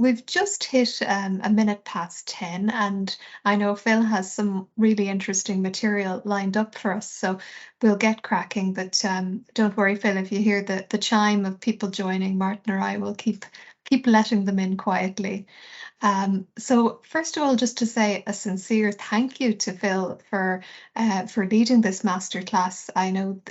we've just hit a minute past 10, and I know Phil has some really interesting material lined up for us, so we'll get cracking. But don't worry, Phil, if you hear the chime of people joining, Martin or I will keep letting them in quietly. So first of all, just to say a sincere thank you to Phil for leading this masterclass. I know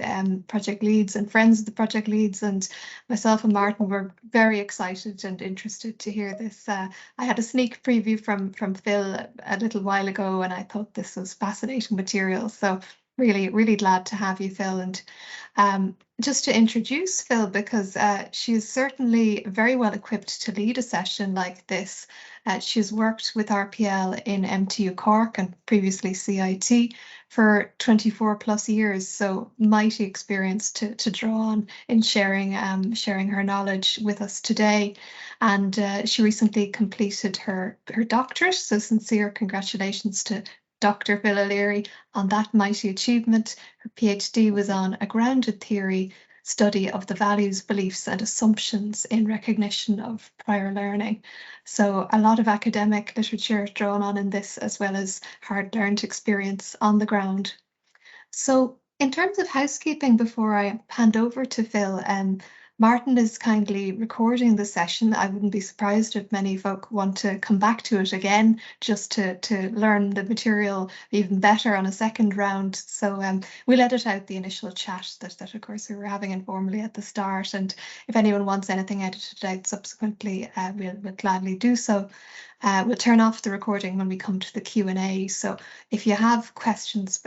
project leads and friends of the project leads and myself and Martin were very excited and interested to hear this. I had a sneak preview from Phil a little while ago, and I thought this was fascinating material. So really, really glad to have you, Phil. And just to introduce Phil, because she's certainly very well equipped to lead a session like this. She's worked with RPL in MTU Cork and previously CIT for 24 plus years, so mighty experience to draw on in sharing her knowledge with us today. And she recently completed her doctorate, so sincere congratulations to Dr. Phil O'Leary on that mighty achievement. Her PhD was on a grounded theory study of the values, beliefs, and assumptions in recognition of prior learning. So a lot of academic literature drawn on in this, as well as hard learned experience on the ground. So in terms of housekeeping, before I hand over to Phil, Martin is kindly recording the session. I wouldn't be surprised if many folk want to come back to it again just to learn the material even better on a second round. So we'll edit out the initial chat that of course we were having informally at the start. And if anyone wants anything edited out subsequently, we'll gladly do so. We'll turn off the recording when we come to the Q&A. So if you have questions,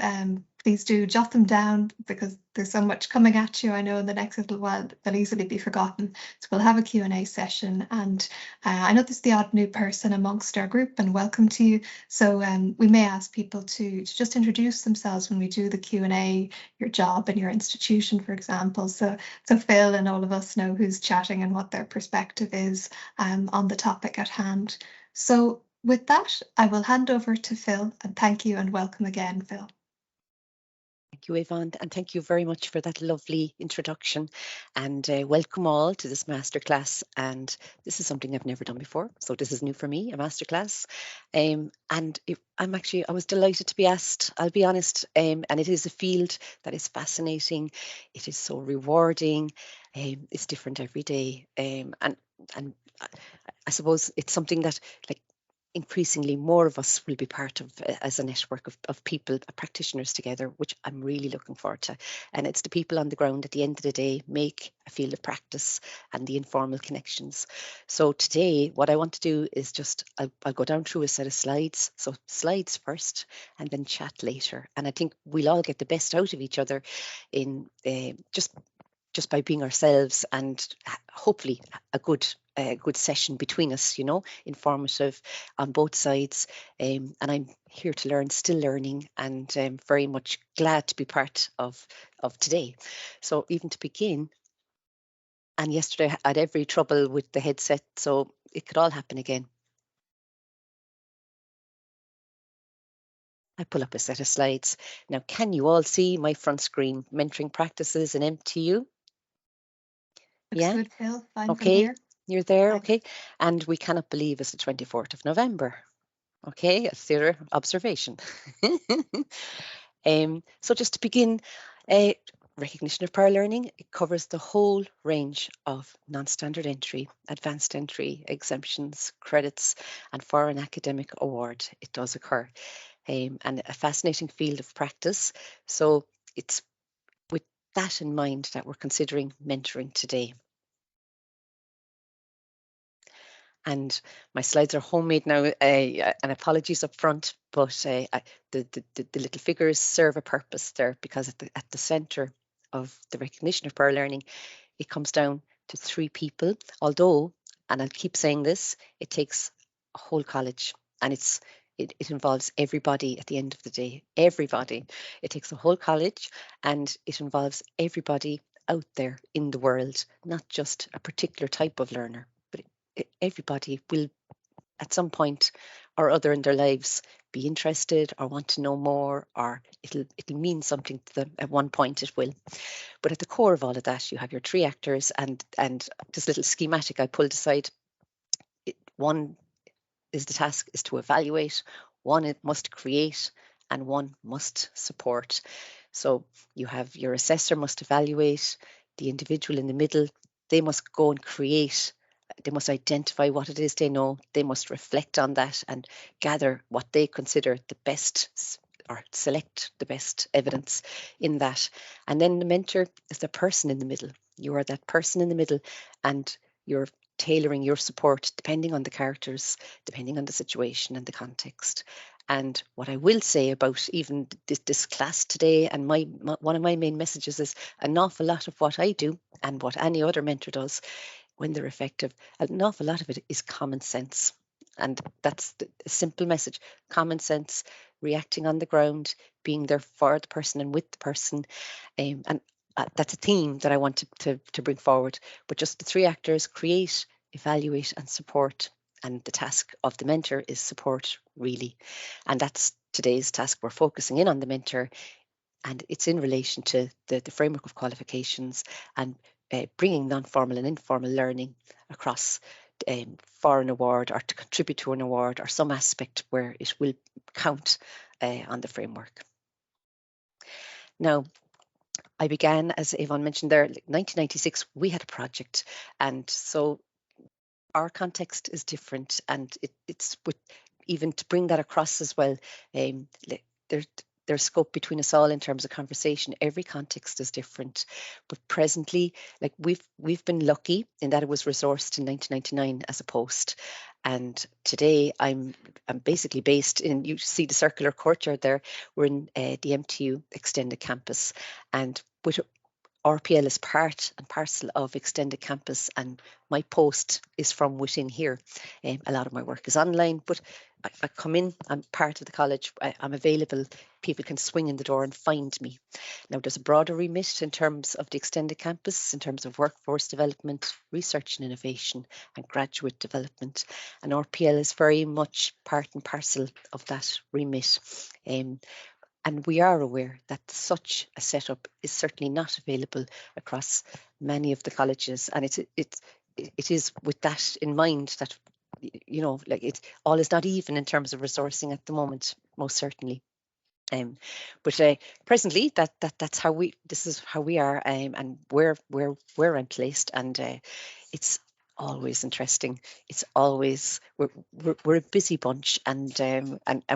please do jot them down, because there's so much coming at you. I know in the next little while they'll easily be forgotten. So we'll have a Q&A session, and I know there's the odd new person amongst our group, and welcome to you. So we may ask people to just introduce themselves when we do the Q&A, your job and your institution, for example. So Phil and all of us know who's chatting and what their perspective is on the topic at hand. So with that, I will hand over to Phil, and thank you and welcome again, Phil. Thank you, Yvonne, and thank you very much for that lovely introduction, and welcome all to this masterclass. And this is something I've never done before, so this is new for me, a masterclass. I was delighted to be asked, I'll be honest, and it is a field that is fascinating. It is so rewarding. It's different every day, and I suppose it's something that, like, increasingly more of us will be part of as a network of people, practitioners together, which I'm really looking forward to. And it's the people on the ground at the end of the day make a field of practice and the informal connections. So today, what I want to do is just, I'll go down through a set of slides. So slides first and then chat later. And I think we'll all get the best out of each other in just by being ourselves, and hopefully a good session between us, informative on both sides. And I'm here to learn, still learning, and very much glad to be part of today. So even to begin, and yesterday I had every trouble with the headset, so it could all happen again. I pull up a set of slides. Now, can you all see my front screen? Mentoring practices in MTU. Looks good, Phil. Fine. Okay, you're there. Okay, and we cannot believe it's the 24th of November. Okay, a theatre observation. So just to begin, recognition of prior learning, it covers the whole range of non-standard entry, advanced entry, exemptions, credits, and for an academic award, it does occur. And a fascinating field of practice. So it's with that in mind that we're considering mentoring today. And my slides are homemade now, and apologies up front, but the little figures serve a purpose there, because at the centre of the recognition of prior learning, it comes down to 3 people. Although, and I'll keep saying this, it takes a whole college, and it involves everybody at the end of the day. Everybody. It takes a whole college, and it involves everybody out there in the world, not just a particular type of learner. Everybody will at some point or other in their lives be interested or want to know more, or it'll mean something to them at one point. It will. But at the core of all of that, you have your 3 actors, and this little schematic I pulled aside, One is the task is to evaluate, one it must create, and one must support. So you have your assessor must evaluate, the individual in the middle, they must go and create, they must identify what it is they know, they must reflect on that and gather what they consider the best or select the best evidence in that. And then the mentor is the person in the middle. You are that person in the middle, and you're tailoring your support depending on the characters, depending on the situation and the context. And what I will say about even this class today, and one of my main messages is an awful lot of what I do and what any other mentor does when they're effective, an awful lot of it is common sense. And that's the simple message: common sense, reacting on the ground, being there for the person and with the person. And that's a theme that I want to bring forward. But just the three actors: create, evaluate, and support. And the task of the mentor is support, really. And that's today's task. We're focusing in on the mentor, and it's in relation to the framework of qualifications and bringing non-formal and informal learning across for an award or to contribute to an award or some aspect where it will count on the framework. Now, I began, as Yvonne mentioned there, 1996, we had a project. And so our context is different, and it's with, even to bring that across as well, there's scope between us all in terms of conversation. Every context is different, but presently, like we've been lucky in that it was resourced in 1999 as a post, and today I'm basically based in, you see the circular courtyard there, we're in the MTU Extended Campus, and with RPL is part and parcel of Extended Campus, and my post is from within here. A lot of my work is online, but I come in, I'm part of the college, I'm available, people can swing in the door and find me. Now, there's a broader remit in terms of the Extended Campus, in terms of workforce development, research and innovation, and graduate development. And RPL is very much part and parcel of that remit. And we are aware that such a setup is certainly not available across many of the colleges. And it is with that in mind that, you know, like all is not even in terms of resourcing at the moment, most certainly. But presently, that's how this is how we are, and where I'm placed, and it's always interesting. It's always we're a busy bunch, and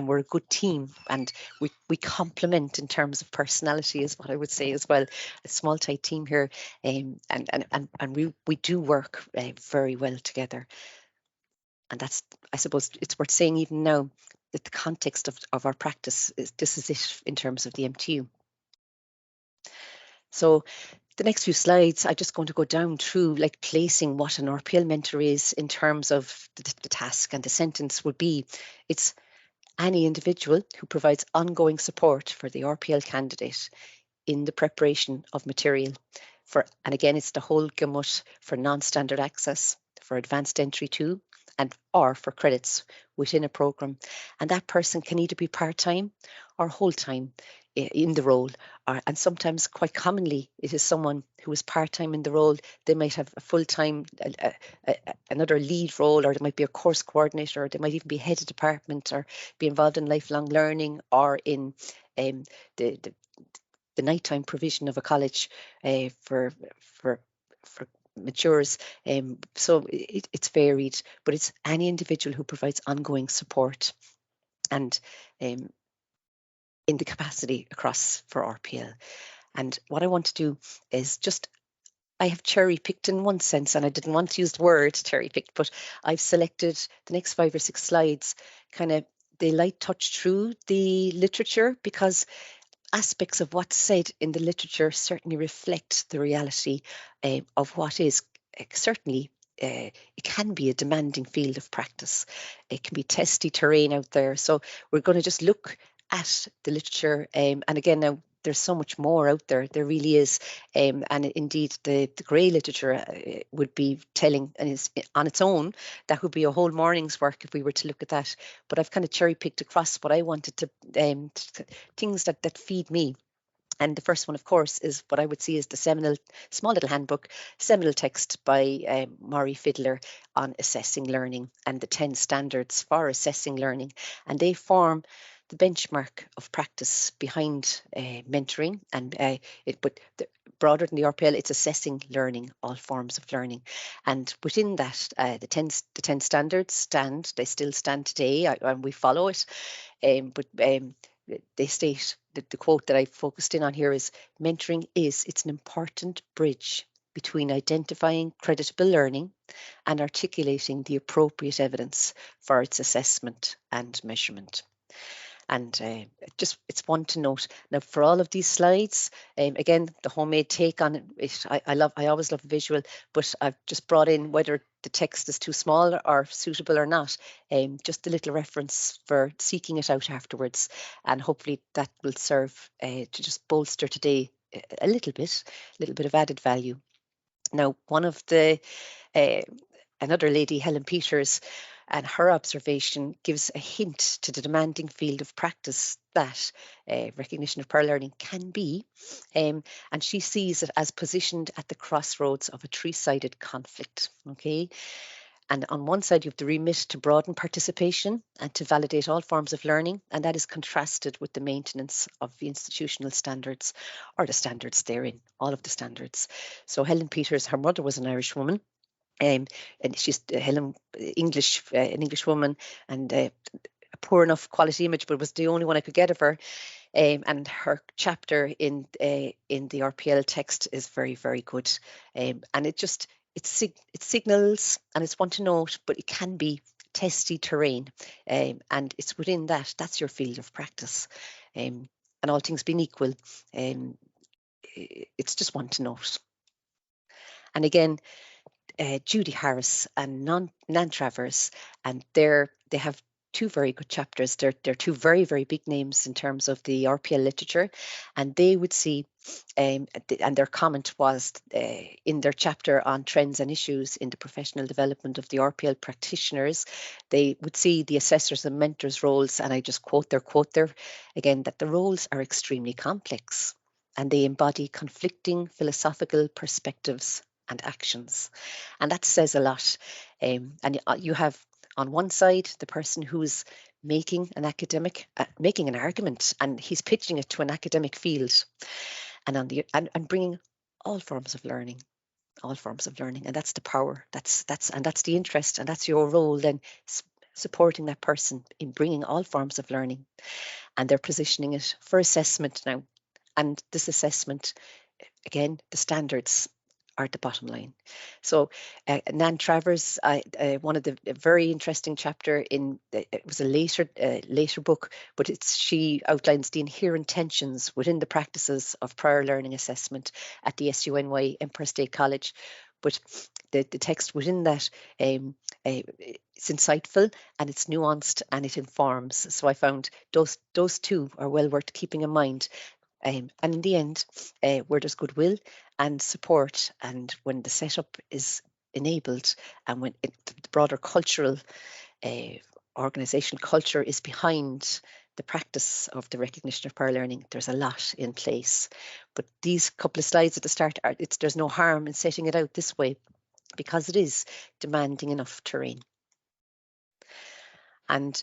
we're a good team, and we complement in terms of personality, is what I would say as well. A small tight team here, and we do work very well together. And that's, I suppose it's worth saying even now that the context of our practice this is it in terms of the MTU. So the next few slides, I'm just going to go down through like placing what an RPL mentor is in terms of the task, and the sentence would be, it's any individual who provides ongoing support for the RPL candidate in the preparation of material and again, it's the whole gamut for non-standard access, for advanced entry too, or for credits within a program. And that person can either be part-time or whole-time in the role, and sometimes quite commonly it is someone who is part-time in the role. They might have a full-time another lead role, or they might be a course coordinator, or they might even be head of department, or be involved in lifelong learning, or in the nighttime provision of a college for matures. So it's varied, but it's any individual who provides ongoing support and in the capacity across for RPL. And what I want to do is just, I have cherry picked in one sense, and I didn't want to use the word cherry picked, but I've selected the next 5 or 6 slides, kind of they light touch through the literature, because aspects of what's said in the literature certainly reflect the reality of what is certainly it can be a demanding field of practice. It can be testy terrain out there. So we're going to just look at the literature, and again now there's so much more out there. There really is, and indeed the grey literature would be telling, and is on its own, that would be a whole morning's work if we were to look at that. But I've kind of cherry picked across what I wanted to things that feed me. And the first one, of course, is what I would see as the seminal, small little handbook, seminal text by Maury Fiddler on assessing learning and the 10 standards for assessing learning. And they form the benchmark of practice behind mentoring. And broader than the RPL, it's assessing learning, all forms of learning. And within that, the 10 standards they still stand today, and we follow it. But they state that the quote that I focused in on here is, mentoring it's an important bridge between identifying creditable learning and articulating the appropriate evidence for its assessment and measurement. And it's one to note. Now, for all of these slides, again, the homemade take on it, I always love a visual, but I've just brought in, whether the text is too small or suitable or not, just a little reference for seeking it out afterwards. And hopefully that will serve to just bolster today a little bit of added value. Now, one of the another lady, Helen Peters, and her observation gives a hint to the demanding field of practice that recognition of prior learning can be. And she sees it as positioned at the crossroads of a three-sided conflict. Okay. And on one side, you have the remit to broaden participation and to validate all forms of learning. And that is contrasted with the maintenance of the institutional standards, or the standards therein, all of the standards. So Helen Peters, her mother was an Irish woman. And she's Helen, an English woman, and a poor enough quality image, but it was the only one I could get of her. And her chapter in the RPL text is very, very good. And it signals, and it's one to note, but it can be testy terrain. And it's within that's your field of practice. And all things being equal, it's just one to note. And again, Judy Harris and Nan Travers, and they have two very good chapters. They're two very, very big names in terms of the RPL literature, and they would see, and their comment was in their chapter on trends and issues in the professional development of the RPL practitioners, they would see the assessors and mentors roles, and I just quote their quote there again, that the roles are extremely complex and they embody conflicting philosophical perspectives and actions. And that says a lot. And you have on one side the person who's making an argument, and he's pitching it to an academic field, and and bringing all forms of learning, and that's the power. That's the interest, and that's your role then, supporting that person in bringing all forms of learning, and they're positioning it for assessment now. And this assessment, again, the standards are at the bottom line. So Nan Travers, one of the very interesting chapter in, it was a later book, but she outlines the inherent tensions within the practices of prior learning assessment at the SUNY Empire State College. But the text within that, it's insightful and it's nuanced and it informs. So I found those two are well worth keeping in mind. And in the end, where there's goodwill and support, and when the setup is enabled, and when the broader cultural organizational culture is behind the practice of the recognition of prior learning, there's a lot in place. But these couple of slides at the start, there's no harm in setting it out this way, because it is demanding enough terrain. And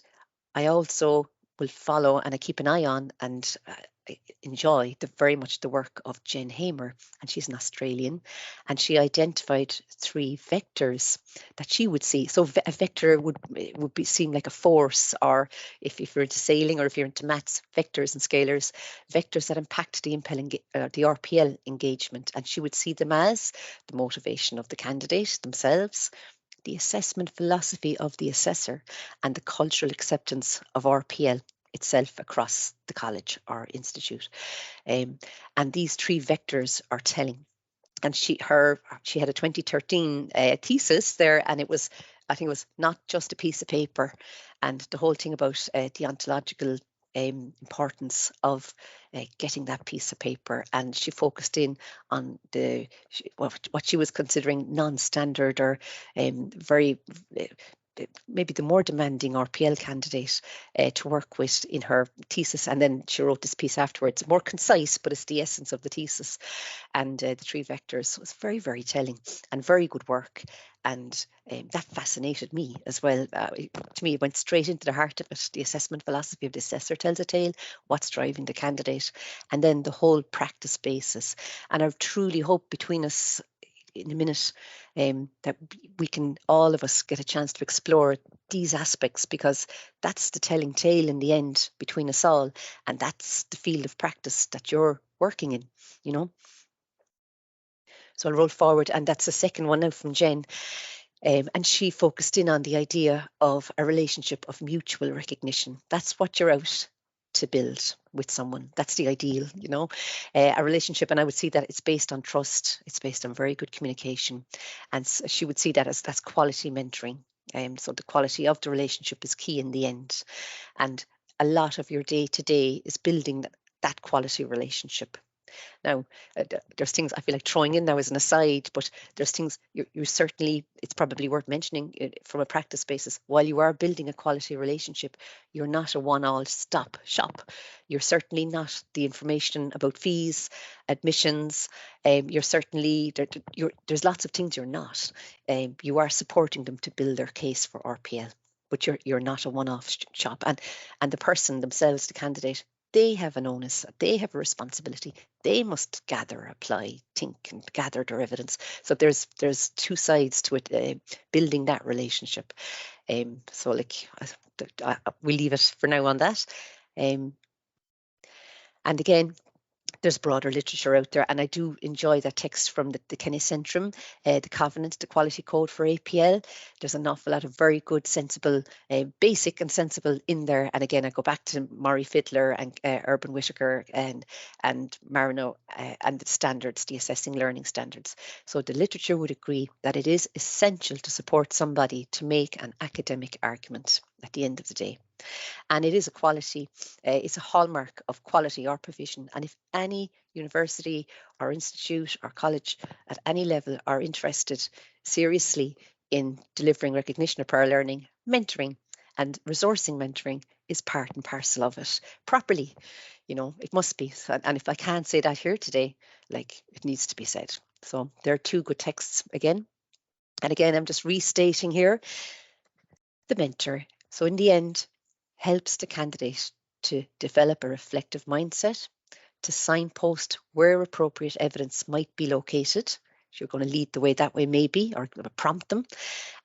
I also will follow, and I keep an eye on, and I enjoy very much the work of Jen Hamer, and she's an Australian, and she identified 3 vectors that she would see. So a vector would seem like a force, or if you're into sailing or if you're into maths, vectors and scalars, vectors that impact the RPL engagement, and she would see them as the motivation of the candidate themselves, the assessment philosophy of the assessor, and the cultural acceptance of RPL itself across the college or institute. And these 3 vectors are telling. And she had a 2013 thesis there, and I think it was not just a piece of paper, and the whole thing about the ontological importance of getting that piece of paper. And she focused in on what she was considering non-standard or very maybe the more demanding RPL candidate to work with in her thesis. And then she wrote this piece afterwards, more concise, but it's the essence of the thesis. And the 3 vectors was very, very telling and very good work. And that fascinated me as well. To me, it went straight into the heart of it. The assessment philosophy of the assessor tells a tale, what's driving the candidate, and then the whole practice basis. And I truly hope between us in a minute that we can, all of us, get a chance to explore these aspects, because that's the telling tale in the end between us all, and that's the field of practice that you're working in, you know. So I'll roll forward, and that's the second one now from Jen. And she focused in on the idea of a relationship of mutual recognition. That's what you're out to build with someone. That's the ideal, you know, a relationship. And I would see that it's based on trust. It's based on very good communication. And she would see that as that's quality mentoring. So the quality of the relationship is key in the end. And a lot of your day to day is building that quality relationship. Now, there's things I feel like throwing in now as an aside, but there's things you certainly, it's probably worth mentioning from a practice basis. While you are building a quality relationship, you're not a one-all stop shop. You're certainly not the information about fees, admissions. You're certainly, there's lots of things you're not. You are supporting them to build their case for RPL, but you're not a one-off shop. And the person themselves, the candidate, they have an onus, they have a responsibility. They must gather, apply, think, and gather their evidence. So there's 2 sides to it, building that relationship. So like we leave it for now on that. And again, there's broader literature out there, and I do enjoy that text from the Kenny Centrum, the Covenant, the Quality Code for APL. There's an awful lot of very good, sensible, basic and sensible in there. And again, I go back to Maury Fiddler and Urban Whittaker and Marino and the standards, the assessing learning standards. So the literature would agree that it is essential to support somebody to make an academic argument at the end of the day. And it is a quality, it's a hallmark of quality or provision. And if any university or institute or college at any level are interested seriously in delivering recognition of prior learning, mentoring and resourcing mentoring is part and parcel of it properly. You know, it must be. And if I can't say that here today, like, it needs to be said. So there are 2 good texts again. And again, I'm just restating here the mentor. So in the end, helps the candidate to develop a reflective mindset, to signpost where appropriate evidence might be located. So you're going to lead the way that way, maybe, or prompt them.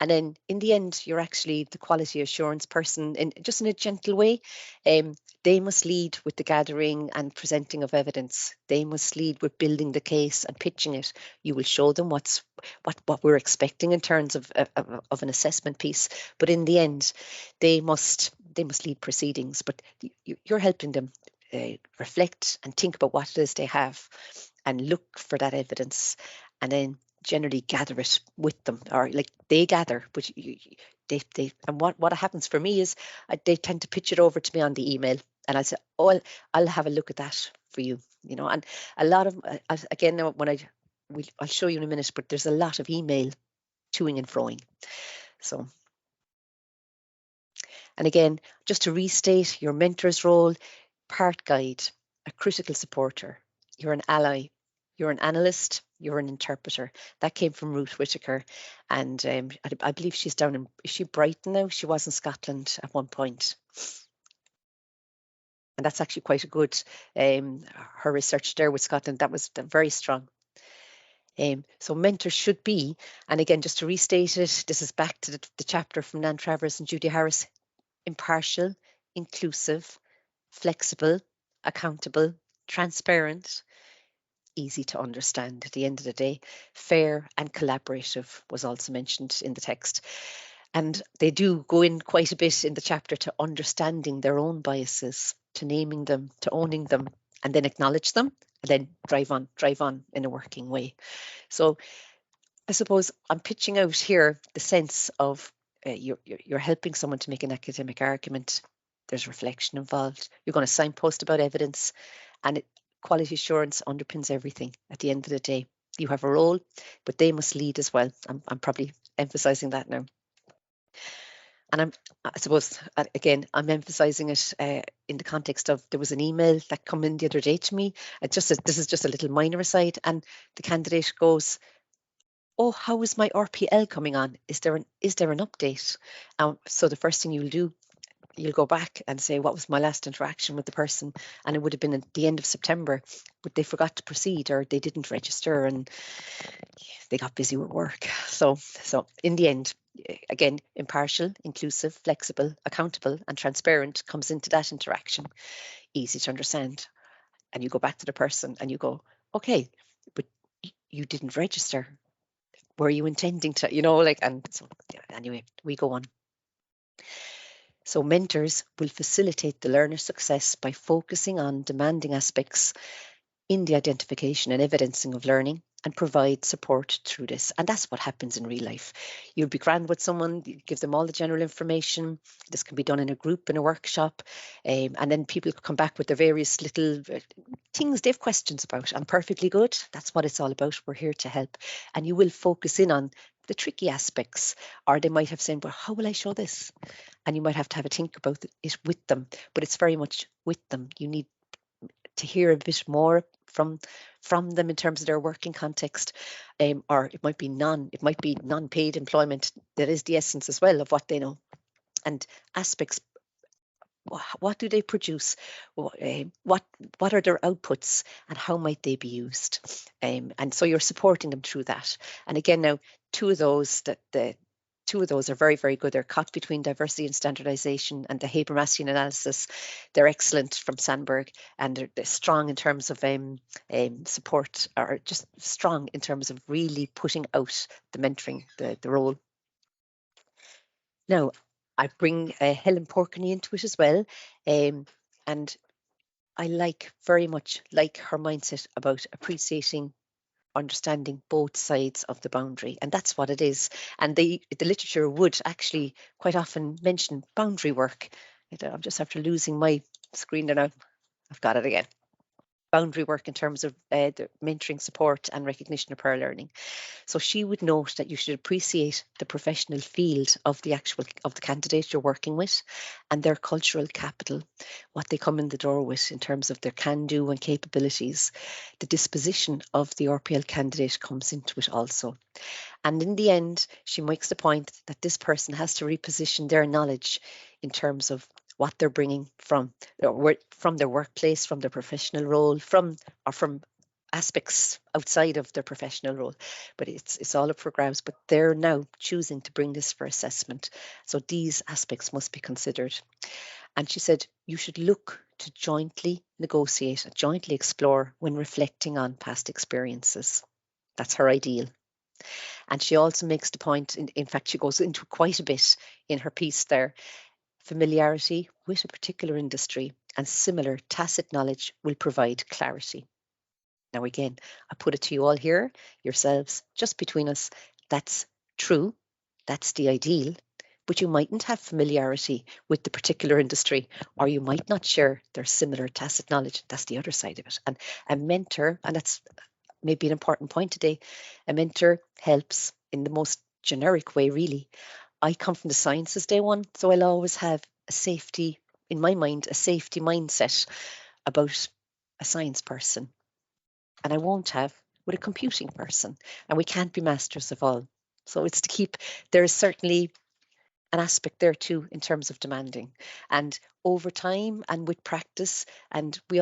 And then in the end, you're actually the quality assurance person, just in a gentle way. They must lead with the gathering and presenting of evidence. They must lead with building the case and pitching it. You will show them what we're expecting in terms of an assessment piece. But in the end, they must lead proceedings. But you're helping them reflect and think about what it is they have and look for that evidence, and then generally gather it with them, or like they gather, but they and what happens for me is they tend to pitch it over to me on the email, and I say, oh, I'll have a look at that for you, you know. And a lot of again, when I'll show you in a minute, but there's a lot of email toing and froing. So, and again, just to restate your mentor's role: part guide, a critical supporter, you're an ally, you're an analyst, you're an interpreter. That came from Ruth Whittaker. And I believe she's down in, is she Brighton now? She was in Scotland at one point. And that's actually quite a good, her research there with Scotland, that was very strong. So mentors should be, and again, just to restate it, this is back to the chapter from Nan Travers and Judy Harris: impartial, inclusive, flexible, accountable, transparent, easy to understand at the end of the day, fair and collaborative was also mentioned in the text. And they do go in quite a bit in the chapter to understanding their own biases, to naming them, to owning them, and then acknowledge them, and then drive on in a working way. So I suppose I'm pitching out here the sense of you're helping someone to make an academic argument. There's reflection involved. You're going to signpost about evidence, and quality assurance underpins everything at the end of the day. You have a role, but they must lead as well. I'm probably emphasizing that now. And I suppose, again, I'm emphasizing it in the context of there was an email that come in the other day to me. This is just a little minor aside, and the candidate goes, "Oh, how is my RPL coming on? Is there an update?" So the first thing you'll do, you'll go back and say, what was my last interaction with the person? And it would have been at the end of September, but they forgot to proceed or they didn't register and they got busy with work. So in the end, again, impartial, inclusive, flexible, accountable, and transparent comes into that interaction. Easy to understand. And you go back to the person and you go, okay, but you didn't register. Were you intending to, and so anyway, we go on. So mentors will facilitate the learner's success by focusing on demanding aspects in the identification and evidencing of learning and provide support through this. And that's what happens in real life. You'll be grand with someone, you give them all the general information. This can be done in a group, in a workshop, and then people come back with their various little things they have questions about. And perfectly good. That's what it's all about. We're here to help. And you will focus in on the tricky aspects, or they might have said, well, how will I show this? And you might have to have a think about it with them, but it's very much with them. You need to hear a bit more from them in terms of their working context, or it might be non-paid employment. That is the essence as well of what they know, and aspects. What do they produce? What are their outputs, and how might they be used? And so you're supporting them through that. And again, now two of those are very, very good. They're caught between diversity and standardization and the Habermasian analysis. They're excellent from Sandberg, and they're strong in terms of support, or just strong in terms of really putting out the mentoring, the role. Now, I bring Helen Porkney into it as well, and I very much like her mindset about appreciating, understanding both sides of the boundary, and that's what it is. And the literature would actually quite often mention boundary work. I'm just after losing my screen there now. I've got it again. Boundary work in terms of the mentoring support and recognition of prior learning. So she would note that you should appreciate the professional field of the candidate you're working with and their cultural capital, what they come in the door with in terms of their can-do and capabilities. The disposition of the RPL candidate comes into it also. And in the end, she makes the point that this person has to reposition their knowledge in terms of what they're bringing from their workplace, from their professional role, from aspects outside of their professional role. But it's all up for grabs. But they're now choosing to bring this for assessment. So these aspects must be considered. And she said, you should look to jointly negotiate, jointly explore when reflecting on past experiences. That's her ideal. And she also makes the point, in fact, she goes into quite a bit in her piece there. Familiarity with a particular industry and similar tacit knowledge will provide clarity. Now, again, I put it to you all here, yourselves, just between us. That's true. That's the ideal. But you mightn't have familiarity with the particular industry, or you might not share their similar tacit knowledge. That's the other side of it. And a mentor, and that's maybe an important point today, a mentor helps in the most generic way, really. I come from the sciences day one, so I'll always have a safety, in my mind, a safety mindset about a science person. And I won't have with a computing person. And we can't be masters of all. So it's to keep, there is certainly an aspect there too in terms of demanding. And over time and with practice, and we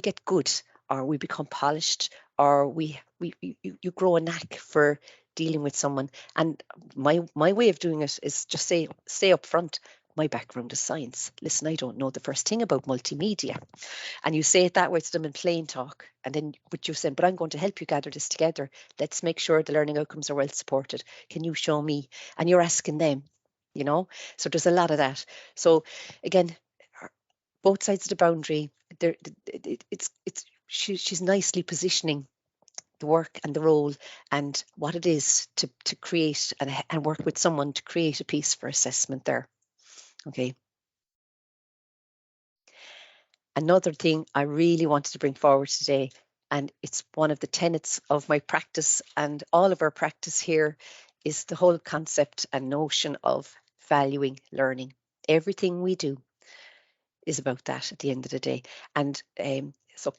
get good, or we become polished, or you grow a knack for dealing with someone. And my way of doing it is just say up front, my background is science. Listen, I don't know the first thing about multimedia. And you say it that way to them in plain talk. And then what you're saying, but I'm going to help you gather this together. Let's make sure the learning outcomes are well supported. Can you show me? And you're asking them, So there's a lot of that. So again, both sides of the boundary, she's nicely positioning the work and the role and what it is to create and work with someone to create a piece for assessment there. Okay. Another thing I really wanted to bring forward today, and it's one of the tenets of my practice and all of our practice here, is the whole concept and notion of valuing learning. Everything we do is about that at the end of the day. And so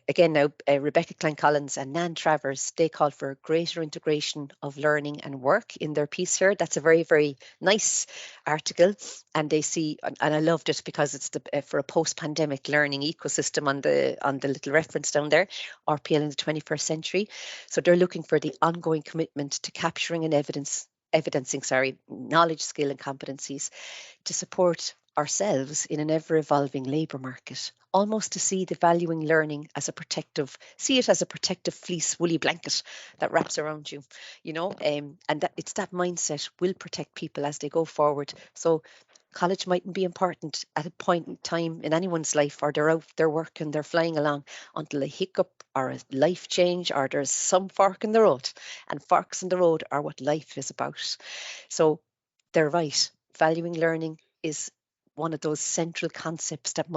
again now, Rebecca Klein-Collins and Nan Travers, they call for greater integration of learning and work in their piece here. That's a very, very nice article. And they see, and I loved it because it's for a post-pandemic learning ecosystem on the little reference down there, RPL in the 21st century. So they're looking for the ongoing commitment to capturing and evidencing knowledge, skill and competencies to support ourselves in an ever-evolving labour market, almost to see the valuing learning as see it as a protective fleece woolly blanket that wraps around you, and that it's that mindset will protect people as they go forward. So college mightn't be important at a point in time in anyone's life, or they're out there working, they're flying along until a hiccup or a life change, or there's some fork in the road, and forks in the road are what life is about. So they're right. Valuing learning is one of those central concepts that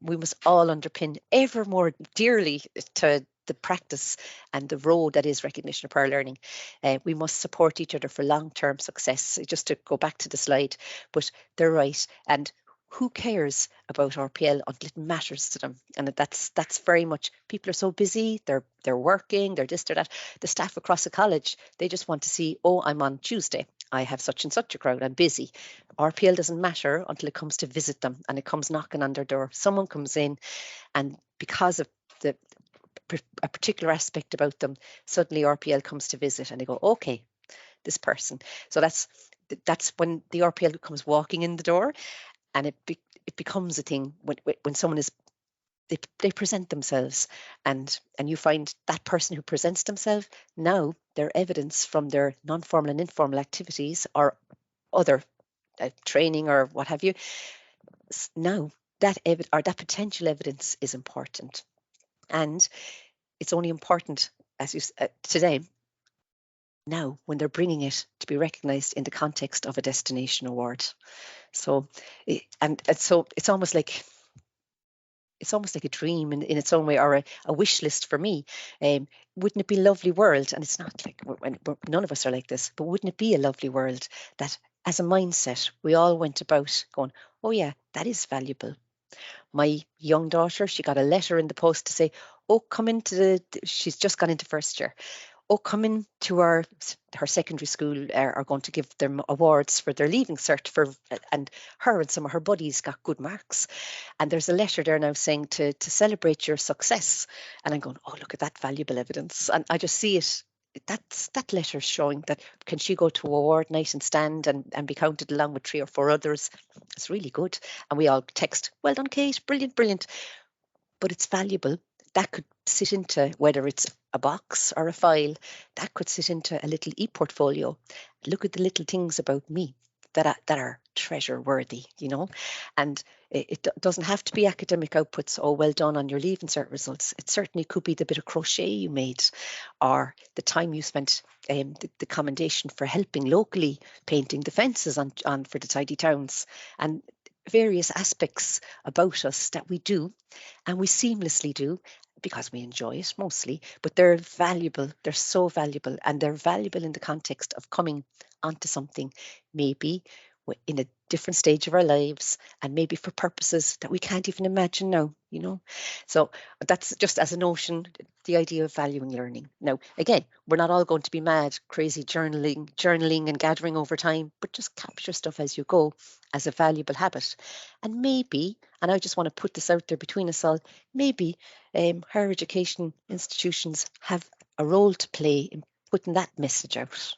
we must all underpin ever more dearly to the practice and the road that is recognition of prior learning. We must support each other for long-term success, just to go back to the slide, but they're right. And who cares about RPL until it matters to them? And that's very much, people are so busy, they're working, they're this, they're that. The staff across the college, they just want to see, oh, I'm on Tuesday, I have such and such a crowd, I'm busy. RPL doesn't matter until it comes to visit them and it comes knocking on their door. Someone comes in, and because of a particular aspect about them, suddenly RPL comes to visit and they go, okay, this person. So that's when the RPL comes walking in the door, and it becomes a thing when someone is, they present themselves, and you find that person who presents themselves, now their evidence from their non-formal and informal activities or other training or what have you, now that potential evidence is important. And it's only important, as you today, now when they're bringing it to be recognised in the context of a destination award. So, so it's almost like a dream in its own way, or a wish list for me. Wouldn't it be a lovely world? And it's not like none of us are like this, but wouldn't it be a lovely world that as a mindset, we all went about going, oh yeah, that is valuable. My young daughter, she got a letter in the post to say, oh, come into she's just gone into first year. Oh, come into her secondary school, are going to give them awards for their leaving cert and her and some of her buddies got good marks. And there's a letter there now saying to celebrate your success. And I'm going, oh, look at that valuable evidence. And I just see it. That letter showing that, can she go to award night and stand and be counted along with 3 or 4 others? It's really good. And we all text, well done, Kate, brilliant, brilliant. But it's valuable. That could sit into, whether it's a box or a file, that could sit into a little e-portfolio. Look at the little things about me that are treasure worthy, and it doesn't have to be academic outputs. Oh, well done on your leaving cert results. It certainly could be the bit of crochet you made, or the time you spent, the commendation for helping locally painting the fences on for the tidy towns, and various aspects about us that we do, and we seamlessly do because we enjoy it mostly, but they're valuable. They're so valuable, and they're valuable in the context of coming onto something maybe in a different stage of our lives, and maybe for purposes that we can't even imagine now, So that's just as a notion, the idea of valuing learning. Now, again, we're not all going to be mad, crazy journaling and gathering over time, but just capture stuff as you go as a valuable habit. And maybe, and I just want to put this out there between us all, maybe higher education institutions have a role to play in putting that message out.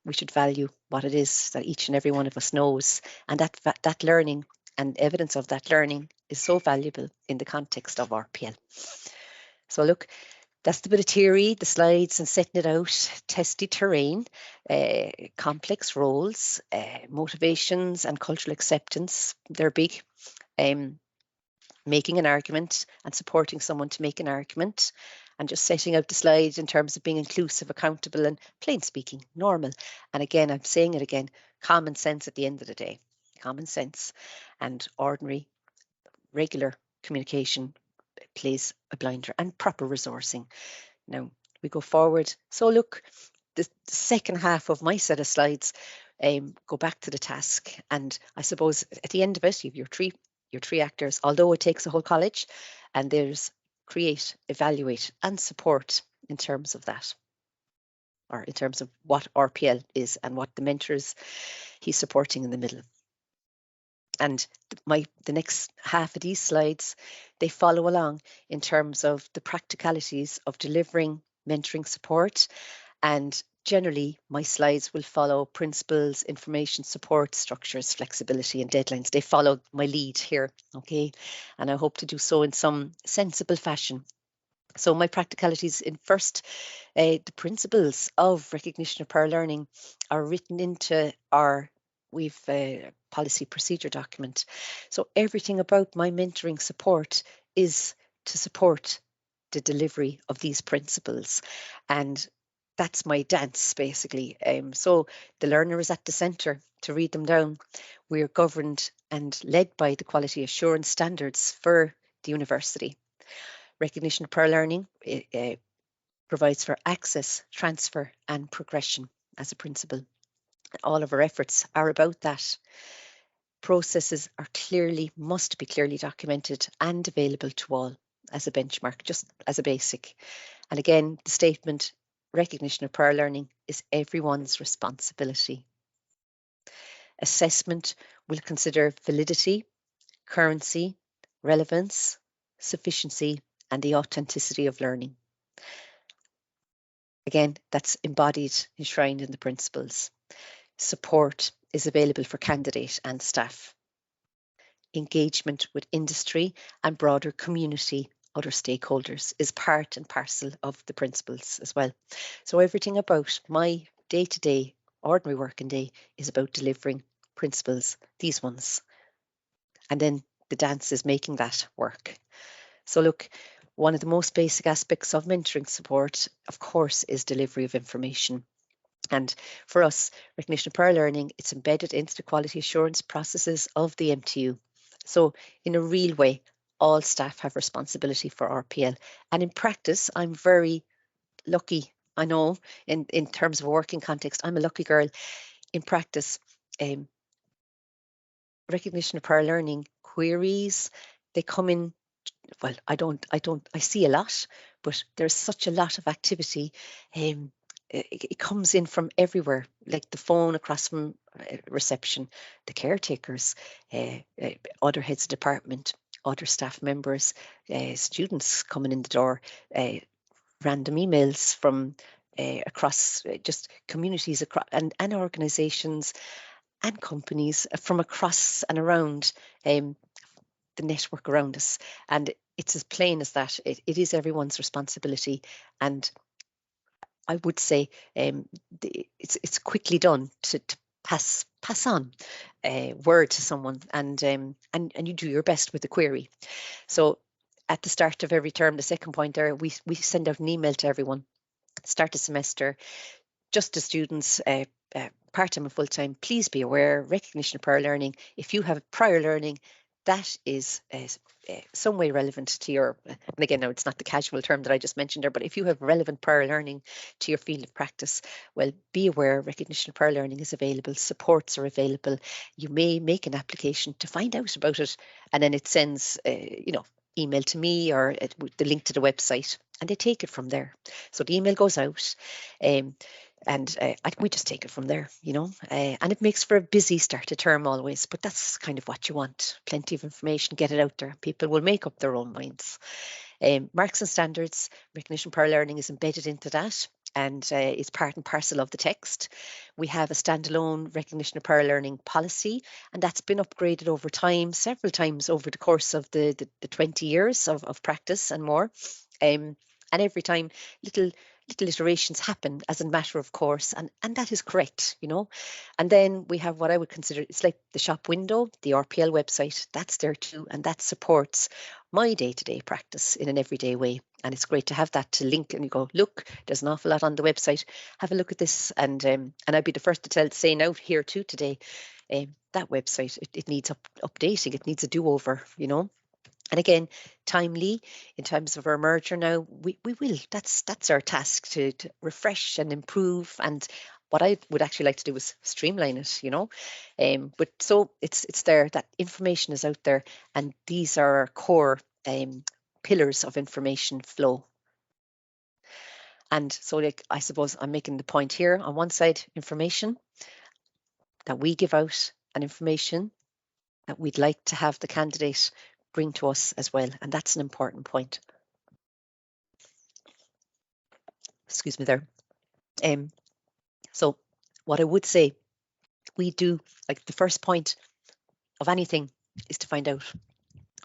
We should value what it is that each and every one of us knows, and that learning and evidence of that learning is so valuable in the context of RPL. So look, that's the bit of theory, the slides and setting it out, testy terrain, complex roles, motivations and cultural acceptance, they're big. Making an argument and supporting someone to make an argument, and just setting out the slides in terms of being inclusive, accountable, and plain speaking, normal. And again, I'm saying it again, common sense at the end of the day. Common sense and ordinary, regular communication plays a blinder, and proper resourcing. Now, we go forward. So look, the second half of my set of slides, go back to the task. And I suppose at the end of it, you have your three actors, although it takes a whole college, and there's create, evaluate, and support in terms of that, or in terms of what RPL is and what the mentors he's supporting in the middle. And the next half of these slides, they follow along in terms of the practicalities of delivering mentoring support. And generally, my slides will follow principles, information, support, structures, flexibility, and deadlines. They follow my lead here, okay? And I hope to do so in some sensible fashion. So my practicalities in first, the principles of recognition of prior learning are written into our policy procedure document. So everything about my mentoring support is to support the delivery of these principles. And that's my dance, basically. So the learner is at the centre to read them down. We're governed and led by the quality assurance standards for the university. Recognition of prior learning provides for access, transfer, and progression as a principle. All of our efforts are about that. Processes must be clearly documented and available to all as a benchmark, just as a basic. And again, the statement, recognition of prior learning is everyone's responsibility. Assessment will consider validity, currency, relevance, sufficiency, and the authenticity of learning. Again, that's embodied, enshrined in the principles. Support is available for candidate and staff. Engagement with industry and broader community, other stakeholders, is part and parcel of the principles as well. So everything about my day-to-day, ordinary working day is about delivering principles, these ones. And then the dance is making that work. So look, one of the most basic aspects of mentoring support, of course, is delivery of information. And for us, recognition of prior learning, it's embedded into the quality assurance processes of the MTU. So in a real way, all staff have responsibility for RPL. And in practice, I'm very lucky. I know in terms of a working context, I'm a lucky girl. In practice, recognition of prior learning queries, they come in. Well, I see a lot, but there's such a lot of activity. It comes in from everywhere, like the phone across from reception, the caretakers, other heads of department, other staff members, students coming in the door, random emails from across just communities across, and organizations and companies from across and around the network around us. And it's as plain as that. It is everyone's responsibility. And I would say it's quickly done to pass on word to someone, and you do your best with the query. So at the start of every term, the second point there, we send out an email to everyone. Start the semester, just to students, part-time and full-time, please be aware, recognition of prior learning. If you have prior learning, that is some way relevant to your, and again, now it's not the casual term that I just mentioned there, but if you have relevant prior learning to your field of practice, well, be aware recognition of prior learning is available, supports are available. You may make an application to find out about it, and then it sends, email to me or the link to the website, and they take it from there. So the email goes out, we just take it from there, and it makes for a busy start to term always, but that's kind of what you want. Plenty of information, get it out there. People will make up their own minds. Marks and standards, recognition prior learning is embedded into that, and is part and parcel of the text. We have a standalone recognition of prior learning policy, and that's been upgraded over time, several times over the course of the 20 years of practice and more. And every time little iterations happen as a matter of course, and that is correct, And then we have what I would consider, it's like the shop window, the RPL website, that's there too, and that supports my day-to-day practice in an everyday way. And it's great to have that to link, and you go, look, there's an awful lot on the website, have a look at this. And I'd be the first to say now here too today, that website, it needs updating, it needs a do-over, And again, timely in terms of our merger now, we will. That's our task to refresh and improve. And what I would actually like to do is streamline it, you know. But so it's there, that information is out there, and these are our core pillars of information flow. And so, like, I suppose I'm making the point here, on one side, information that we give out, and information that we'd like to have the candidate bring to us as well. And that's an important point. Excuse me there. So what I would say, we do, like, the first point of anything is to find out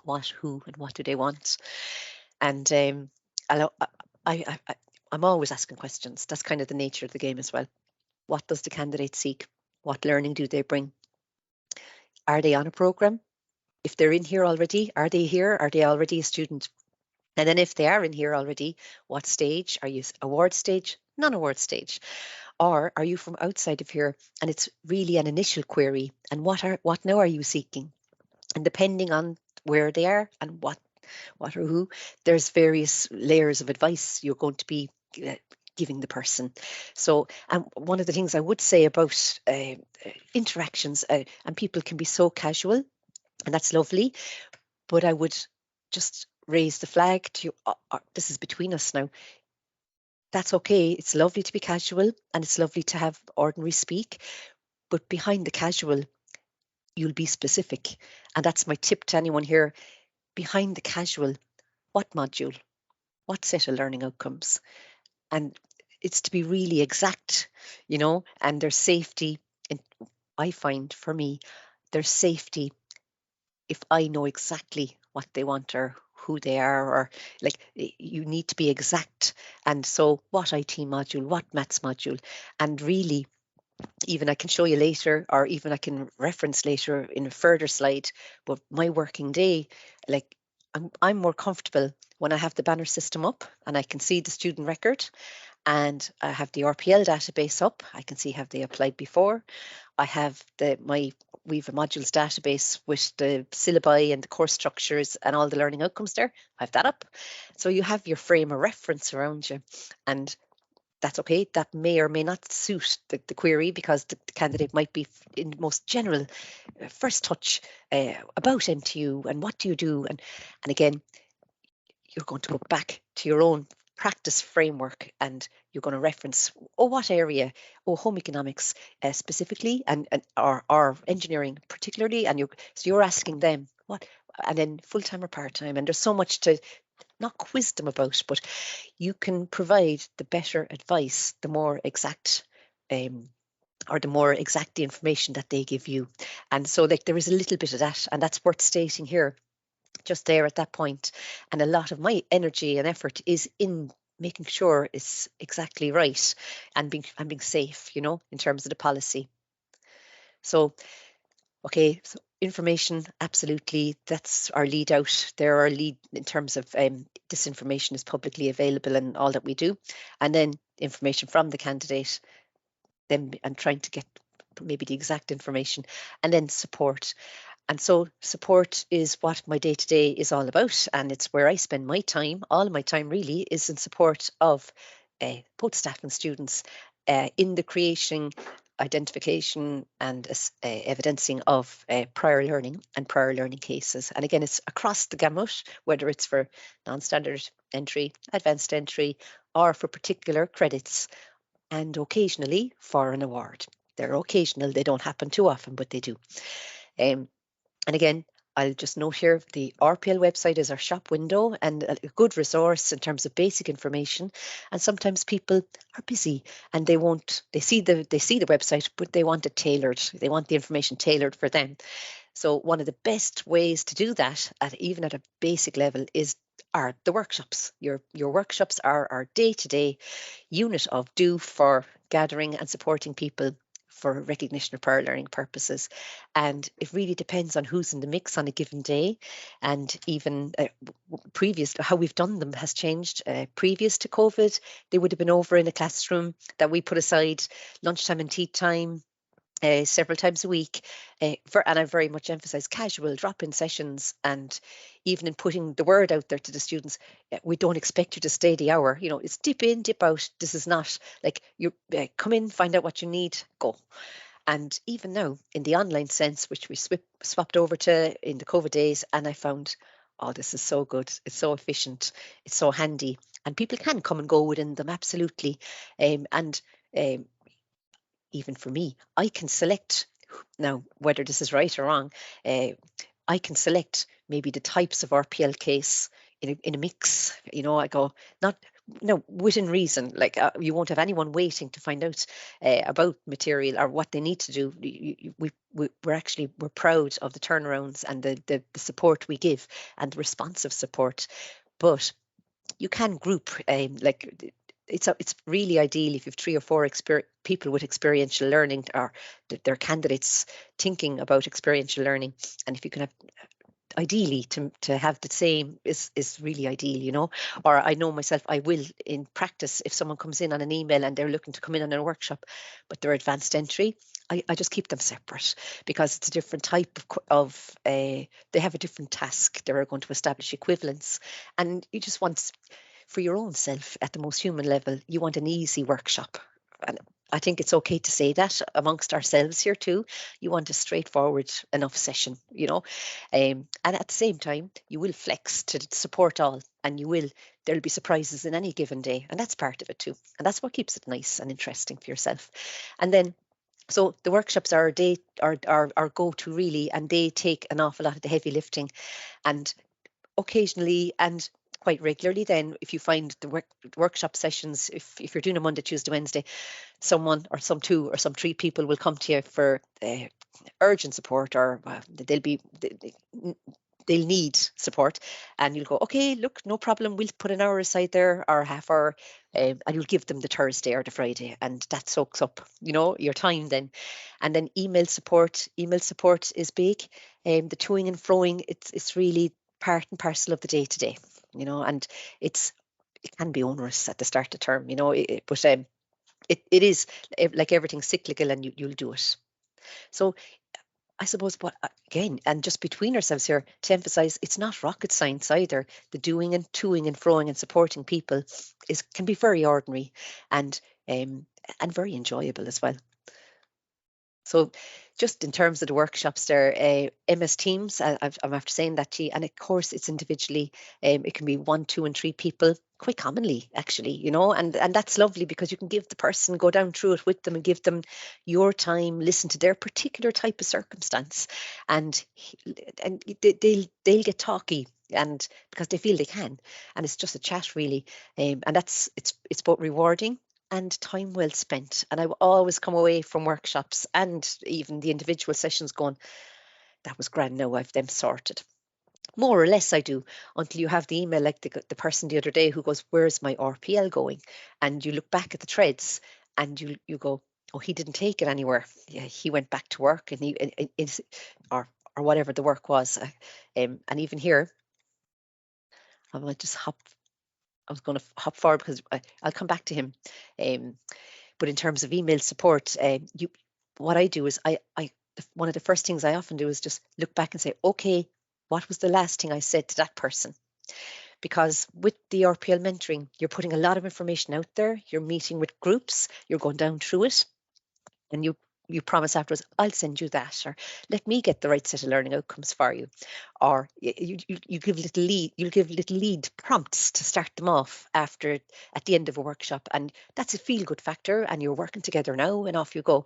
what, who, and what do they want. And I'm always asking questions. That's kind of the nature of the game as well. What does the candidate seek? What learning do they bring? Are they on a program? If they're in here already, are they here? Are they already a student? And then if they are in here already, what stage? Are you award stage, non-award stage? Or are you from outside of here and it's really an initial query? And what now are you seeking? And depending on where they are and what or who, there's various layers of advice you're going to be giving the person. So, and one of the things I would say about interactions, and people can be so casual, and that's lovely, but I would just raise the flag to you. This is between us now. That's okay. It's lovely to be casual, and it's lovely to have ordinary speak, but behind the casual, you'll be specific. And that's my tip to anyone here. Behind the casual, what module? What set of learning outcomes? And it's to be really exact, you know, and there's safety. And I find, for me, there's safety if I know exactly what they want or who they are, or, like, you need to be exact. And so what IT module, what maths module, and really, even I can show you later, or even I can reference later in a further slide, but my working day, like, I'm more comfortable when I have the banner system up and I can see the student record, and I have the RPL database up. I can see have they applied before. I have we've a modules database with the syllabi and the course structures and all the learning outcomes there. I have that up. So you have your frame of reference around you, and that's okay. That may or may not suit the query, because the candidate might be in the most general first touch about MTU and what do you do. And again, you're going to go back to your own practice framework, and you're going to reference, what area, home economics specifically, and or engineering particularly, and you're asking them what, and then full-time or part-time, and there's so much to not quiz them about, but you can provide the better advice, the more exact or the more exact the information that they give you. And so, like, there is a little bit of that, and that's worth stating here just there at that point. And a lot of my energy and effort is in making sure it's exactly right and being safe, you know, in terms of the policy. So, okay, so information, absolutely, that's our lead out. There are lead in terms of this information is publicly available and all that we do. And then information from the candidate, then and trying to get maybe the exact information, and then support. And so support is what my day-to-day is all about, and it's where I spend my time. All of my time really is in support of both staff and students in the creation, identification, and evidencing of prior learning and prior learning cases. And again, it's across the gamut, whether it's for non-standard entry, advanced entry, or for particular credits, and occasionally for an award. They're occasional, they don't happen too often, but they do. And again, I'll just note here, the RPL website is our shop window and a good resource in terms of basic information. And sometimes people are busy and they see the website, but they want it tailored. They want the information tailored for them. So one of the best ways to do that, even at a basic level, are the workshops. Your workshops are our day-to-day unit of do for gathering and supporting people for recognition of prior learning purposes. And it really depends on who's in the mix on a given day. And even previous, how we've done them has changed. Previous to COVID, they would have been over in a classroom that we put aside lunchtime and tea time, several times a week, and I very much emphasize casual drop-in sessions, and even in putting the word out there to the students, we don't expect you to stay the hour. It's dip in, dip out. This is not like you come in, find out what you need, go. And even now, in the online sense, which we swapped over to in the COVID days, and I found, oh, this is so good. It's so efficient. It's so handy. And people can come and go within them, absolutely. And um, even for me, I can select now whether this is right or wrong. Uh, I can select maybe the types of RPL case in a mix. I go, not no, within reason. Like you won't have anyone waiting to find out about material or what they need to do. We're proud of the turnarounds and the support we give and the responsive support. But you can group like it's really ideal if you have 3 or 4 people with experiential learning, or they're candidates thinking about experiential learning, and if you can have ideally to have the same is really ideal. Or I know myself, I will in practice, if someone comes in on an email and they're looking to come in on a workshop but they're advanced entry, I just keep them separate, because it's a different type of they have a different task. They're going to establish equivalence, and you just want, for your own self, at the most human level, you want an easy workshop. And I think it's okay to say that amongst ourselves here too. You want a straightforward enough session. And at the same time, you will flex to support all, and there'll be surprises in any given day, and that's part of it too. And that's what keeps it nice and interesting for yourself. And then, so the workshops are our go-to really, and they take an awful lot of the heavy lifting. And occasionally and quite regularly, then, if you find the workshop sessions, if you're doing a Monday, Tuesday, Wednesday, someone or some 2 or some 3 people will come to you for urgent support, or they'll need support, and you'll go, okay, look, no problem, we'll put an hour aside there, or a half hour, and you'll give them the Thursday or the Friday, and that soaks up your time then. And then email support is big. The toing and froing, it's really part and parcel of the day to day, and it can be onerous at the start of term, but it is like everything cyclical, and you'll do it. So I suppose, what again, and just between ourselves here, to emphasize, it's not rocket science either. The doing and toing and froing and supporting people can be very ordinary, and very enjoyable as well. So just in terms of the workshops there, MS Teams, I'm after saying that to you, and of course it's individually, it can be 1, 2 and 3 people, quite commonly actually, and that's lovely, because you can give the person, go down through it with them and give them your time, listen to their particular type of circumstance, and they'll get talky, and because they feel they can, and it's just a chat really, and it's both rewarding and time well spent. And I always come away from workshops and even the individual sessions going, that was grand, now I've them sorted. More or less I do, until you have the email, like the person the other day who goes, where's my RPL going? And you look back at the threads and you go, oh, he didn't take it anywhere. Yeah, he went back to work, and or whatever the work was. And even here, I might just I was going to hop forward, because I'll come back to him. But in terms of email support, what I do is one of the first things I often do is just look back and say, okay, what was the last thing I said to that person? Because with the RPL mentoring, you're putting a lot of information out there. You're meeting with groups. You're going down through it, and you promise afterwards, I'll send you that, or let me get the right set of learning outcomes for you, or you give little lead, you'll give little lead prompts to start them off at the end of a workshop, and that's a feel good factor, and you're working together now, and off you go.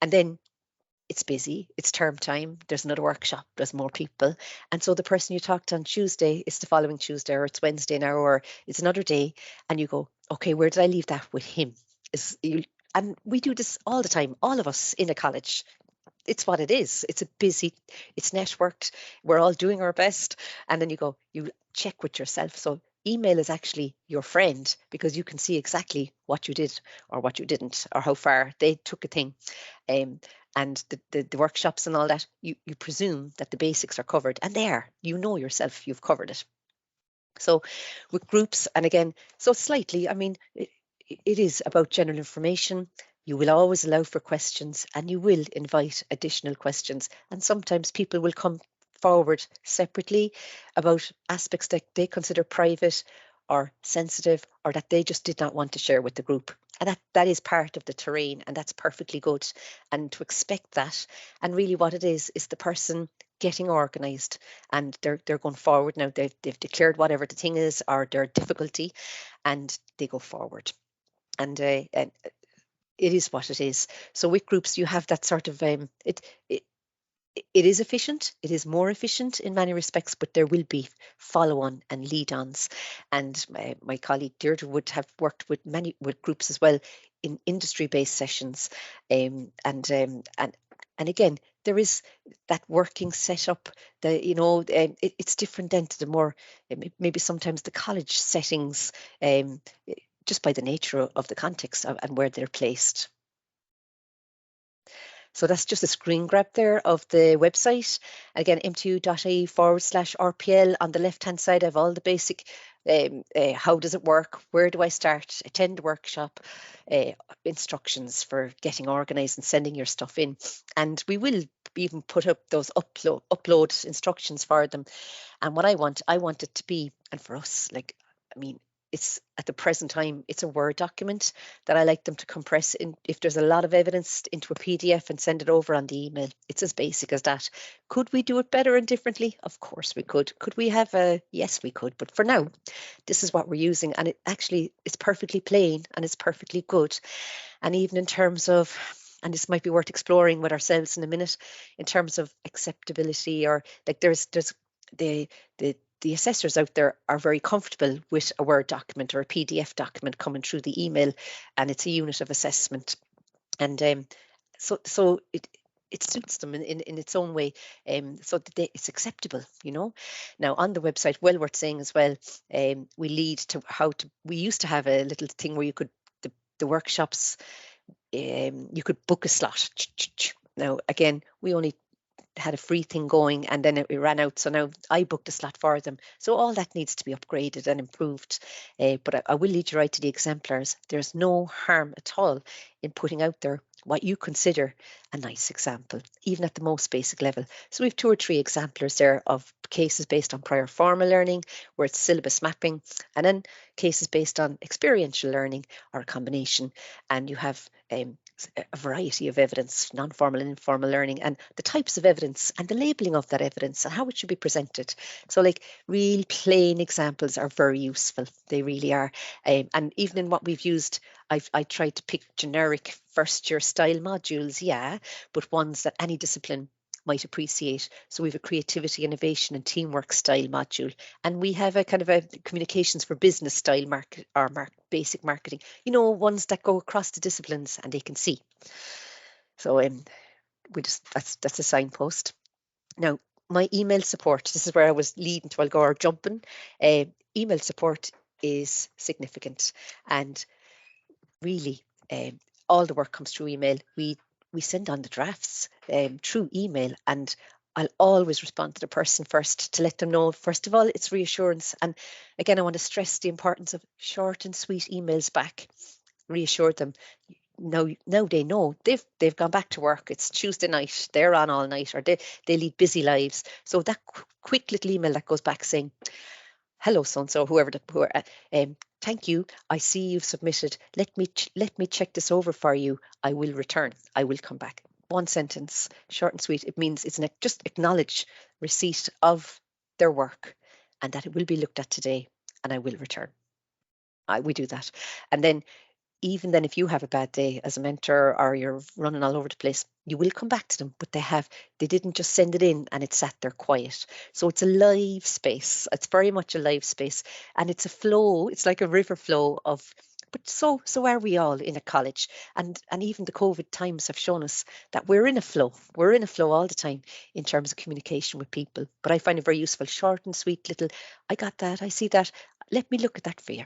And then it's busy, it's term time, there's another workshop, there's more people, and so the person you talked on Tuesday is the following Tuesday, or it's Wednesday now, or it's another day, and you go, okay, where did I leave that with him? And we do this all the time, all of us in a college. It's what it is. It's a busy, it's networked. We're all doing our best. And then you check with yourself. So email is actually your friend, because you can see exactly what you did or what you didn't, or how far they took a thing. And the workshops and all that, you presume that the basics are covered, and you know yourself, you've covered it. So with groups, and again, so slightly, I mean, it is about general information, You will always allow for questions, and you will invite additional questions. And sometimes people will come forward separately about aspects that they consider private or sensitive, or that they just did not want to share with the group. And that is part of the terrain, and that's perfectly good. And to expect that, and really what it is the person getting organised, and they're going forward now. They've declared whatever the thing is or their difficulty, and they go forward. And it is what it is. So with groups, you have that sort of it is efficient. It is more efficient in many respects, but there will be follow-on and lead-ons. And my colleague Deirdre would have worked with with groups as well in industry-based sessions, and again, there is that working setup. It's different then to the more maybe sometimes the college settings, just by the nature of the context and where they're placed. So that's just a screen grab there of the website. Again, mtu.ie/RPL. On the left-hand side, I have all the basic, how does it work? Where do I start? Attend a workshop, instructions for getting organised and sending your stuff in. And we will even put up those upload instructions for them. And what I want it to be, and for us, it's at the present time, it's a Word document that I like them to compress in. If there's a lot of evidence, into a PDF and send it over on the email. It's as basic as that. Could we do it better and differently? Of course we could. Could we have yes, we could. But for now, this is what we're using, and it's perfectly plain and it's perfectly good. And even in terms of, and this might be worth exploring with ourselves in a minute, in terms of acceptability, or like there's the assessors out there are very comfortable with a Word document or a PDF document coming through the email, and it's a unit of assessment. And so it suits them in its own way, so that it's acceptable, Now on the website, well worth saying as well, we lead to we used to have a little thing where you could, the workshops, you could book a slot. Now again, we only had a free thing going, and then it ran out. So now I booked a slot for them. So all that needs to be upgraded and improved. But I will lead you right to the exemplars. There's no harm at all in putting out there what you consider a nice example, even at the most basic level. So we have 2 or 3 exemplars there of cases based on prior formal learning, where it's syllabus mapping, and then cases based on experiential learning or a combination. And you have a variety of evidence, non-formal and informal learning, and the types of evidence and the labelling of that evidence and how it should be presented. So like real plain examples are very useful. They really are. And even in what we've used, I tried to pick generic first-year style modules, yeah, but ones that any discipline might appreciate. So we have a creativity, innovation and teamwork style module, and we have a kind of a communications for business style basic marketing, ones that go across the disciplines and they can see. So that's a signpost. Now my email support, this is where I was leading to, I'll go or jumping. Email support is significant, and really all the work comes through email. We send on the drafts through email, and I'll always respond to the person first to let them know, first of all, it's reassurance. And again, I want to stress the importance of short and sweet emails back. Reassure them. Now they know they've gone back to work. It's Tuesday night, they're on all night, or they lead busy lives. So that quick little email that goes back saying, hello, so-and-so, whoever, thank you. I see you've submitted. Let me check this over for you. I will return. I will come back. One sentence, short and sweet. It means it's just acknowledge receipt of their work and that it will be looked at today, and I will return. We do that. And then even then, if you have a bad day as a mentor or you're running all over the place, you will come back to them, but they didn't just send it in and it sat there quiet. So it's a live space. It's very much a live space, and it's a flow. It's like a river flow of, but so are we all in a college, and even the COVID times have shown us that we're in a flow. We're in a flow all the time in terms of communication with people. But I find it very useful, short and sweet little, I got that, I see that, let me look at that for you.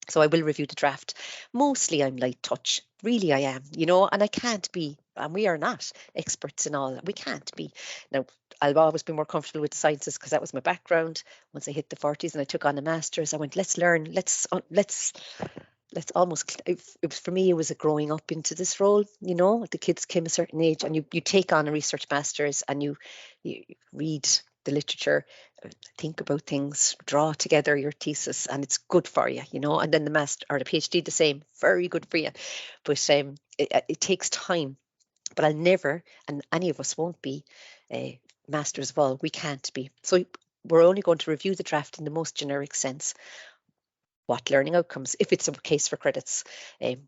So I will review the draft. Mostly I'm light touch. Really I am, and I can't be, and we are not experts in all. We can't be. Now, I'll always be more comfortable with the sciences because that was my background. Once I hit the 40s and I took on a master's, I went, let's learn, let's let's almost, it was, for me, it was a growing up into this role. The kids came a certain age, and you take on a research master's, and you read the literature, think about things, draw together your thesis, and it's good for you, and then the master or the PhD, the same, very good for you. But it takes time. But I'll never, and any of us won't be, masters of all. We can't be. So we're only going to review the draft in the most generic sense. What learning outcomes, if it's a case for credits,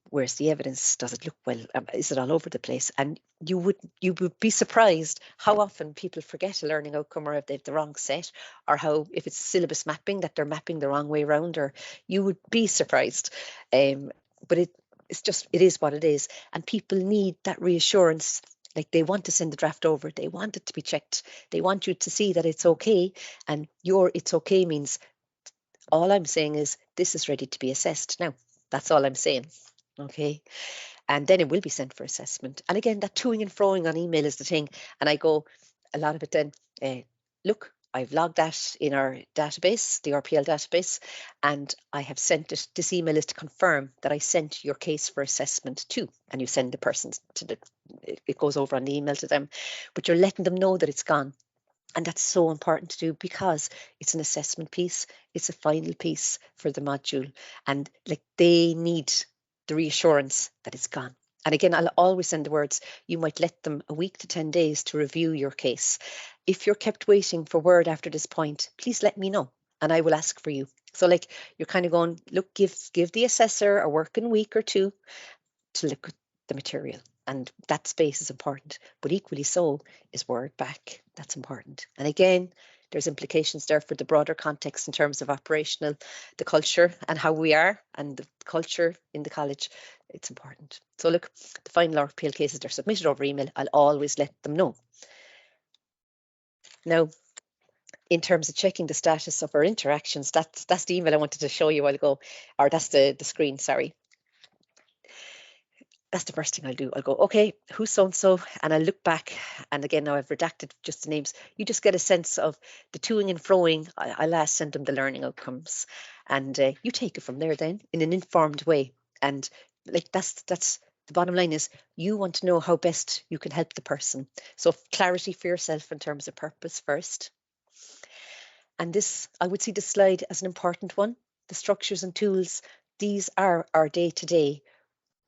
where's the evidence, does it look well, is it all over the place? And you would be surprised how often people forget a learning outcome, or if they have the wrong set, or how, if it's syllabus mapping, that they're mapping the wrong way around, or you would be surprised. But it is what it is, and people need that reassurance. Like, they want to send the draft over, they want it to be checked, they want you to see that it's okay, and it's okay means, all I'm saying is this is ready to be assessed now. That's all I'm saying. Okay. And then it will be sent for assessment. And again, that toing and froing on email is the thing. And I go, a lot of it then, look, I've logged that in our database, the RPL database, and I have sent it. This email is to confirm that I sent your case for assessment to, and you send the person it goes over on the email to them, but you're letting them know that it's gone. And that's so important to do, because it's an assessment piece. It's a final piece for the module. And like, they need the reassurance that it's gone. And again, I'll always send the words, you might let them a week to 10 days to review your case. If you're kept waiting for word after this point, please let me know, and I will ask for you. So like, you're kind of going, look, give the assessor a working week or two to look at the material. And that space is important, but equally so is word back. That's important. And again, there's implications there for the broader context in terms of operational, the culture and how we are, and the culture in the college. It's important. So look, the final RPL cases, they're submitted over email. I'll always let them know. Now, in terms of checking the status of our interactions, that's the email I wanted to show you a while ago, or that's the screen, sorry. That's the first thing I'll do. I'll go, okay, who's so-and-so? And I'll look back. And again, now I've redacted just the names. You just get a sense of the toing and froing. I'll last send them the learning outcomes. And you take it from there then, in an informed way. And like, that's the bottom line is, you want to know how best you can help the person. So clarity for yourself in terms of purpose first. And this, I would see this slide as an important one. The structures and tools, these are our day-to-day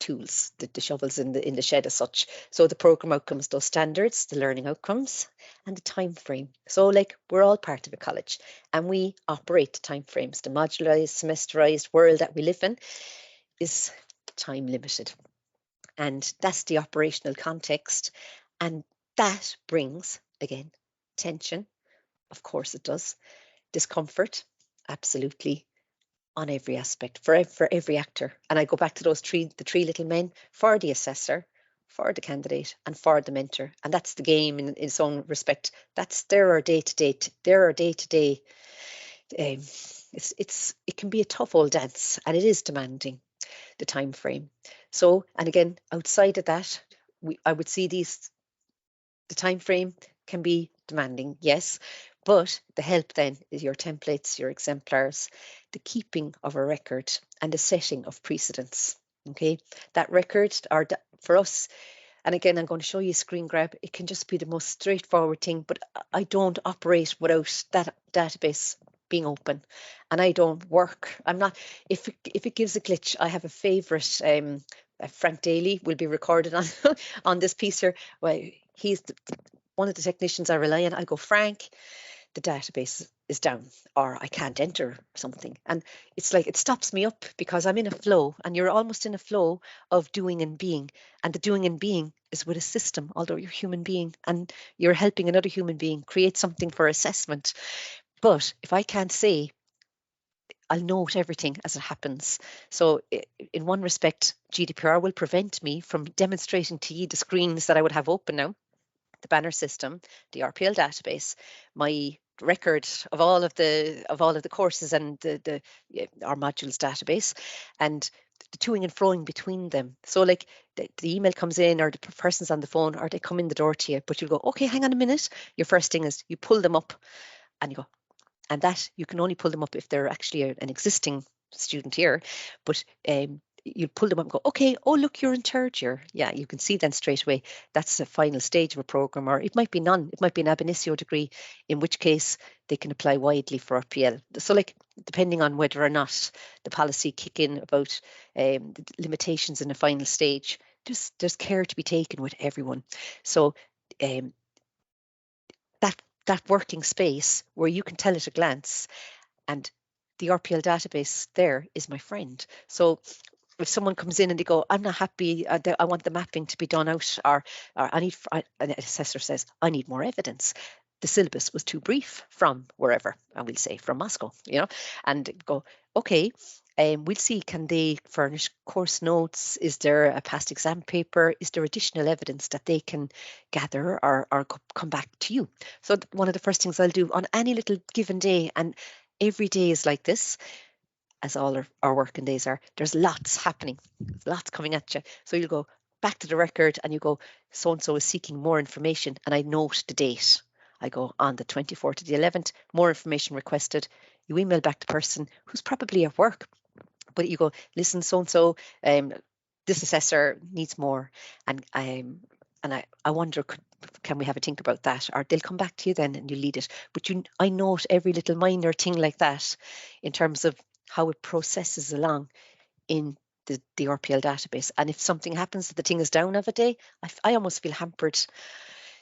tools, the shovels in the shed as such. So the program outcomes, those standards, the learning outcomes, and the time frame. So like, we're all part of a college, and we operate the time frames. The modularized, semesterized world that we live in is time limited, and that's the operational context. And that brings, again, tension. Of course it does. Discomfort, absolutely, on every aspect, for every actor. And I go back to the three little men, for the assessor, for the candidate, and for the mentor. And that's the game in its own respect. There are day-to-day. It can be a tough old dance, and it is demanding, the time frame. So, and again, outside of that, I would see the time frame can be demanding, yes, but the help then is your templates, your exemplars, the keeping of a record, and the setting of precedents. Okay, that record, for us, and again, I'm going to show you a screen grab. It can just be the most straightforward thing, but I don't operate without that database being open, and I don't work. I'm not. If it gives a glitch, I have a favorite. Frank Daly will be recorded on on this piece here. Well, he's one of the technicians I rely on. I go, Frank, the database is down, or I can't enter something. And it's like, it stops me up, because I'm in a flow, and you're almost in a flow of doing and being. And the doing and being is with a system, although you're a human being and you're helping another human being create something for assessment. But if I can't say, I'll note everything as it happens. So in one respect, GDPR will prevent me from demonstrating to you the screens that I would have open now, the banner system, the RPL database, my record of all of the courses, and our modules database, and the toing and froing between them. So like, the email comes in, or the person's on the phone, or they come in the door to you, but you go, okay, hang on a minute. Your first thing is you pull them up, and you go, and that you can only pull them up if they're actually an existing student here. But you pull them up and go, okay, oh, look, you're in third year. Yeah, you can see then straight away that's the final stage of a program, or it might be none. It might be an ab initio degree, in which case they can apply widely for RPL. So like, depending on whether or not the policy kick in about the limitations in the final stage, there's care to be taken with everyone. So that working space where you can tell at a glance, and the RPL database there is my friend. So if someone comes in and they go, I'm not happy, I want the mapping to be done out, or an assessor says, I need more evidence. The syllabus was too brief from wherever, and we'll say from Moscow, and go, okay, we'll see, can they furnish course notes? Is there a past exam paper? Is there additional evidence that they can gather or come back to you? So one of the first things I'll do on any little given day, and every day is like this, as all our working days are, there's lots happening, lots coming at you. So you'll go back to the record and you go, so-and-so is seeking more information, and I note the date. I go, on the 24th of the 11th, more information requested. You email back the person who's probably at work, but you go, listen, so-and-so, this assessor needs more, and I wonder, can we have a think about that? Or they'll come back to you then and you lead it. But I note every little minor thing like that in terms of how it processes along in the RPL database. And if something happens that the thing is down of a day, I almost feel hampered.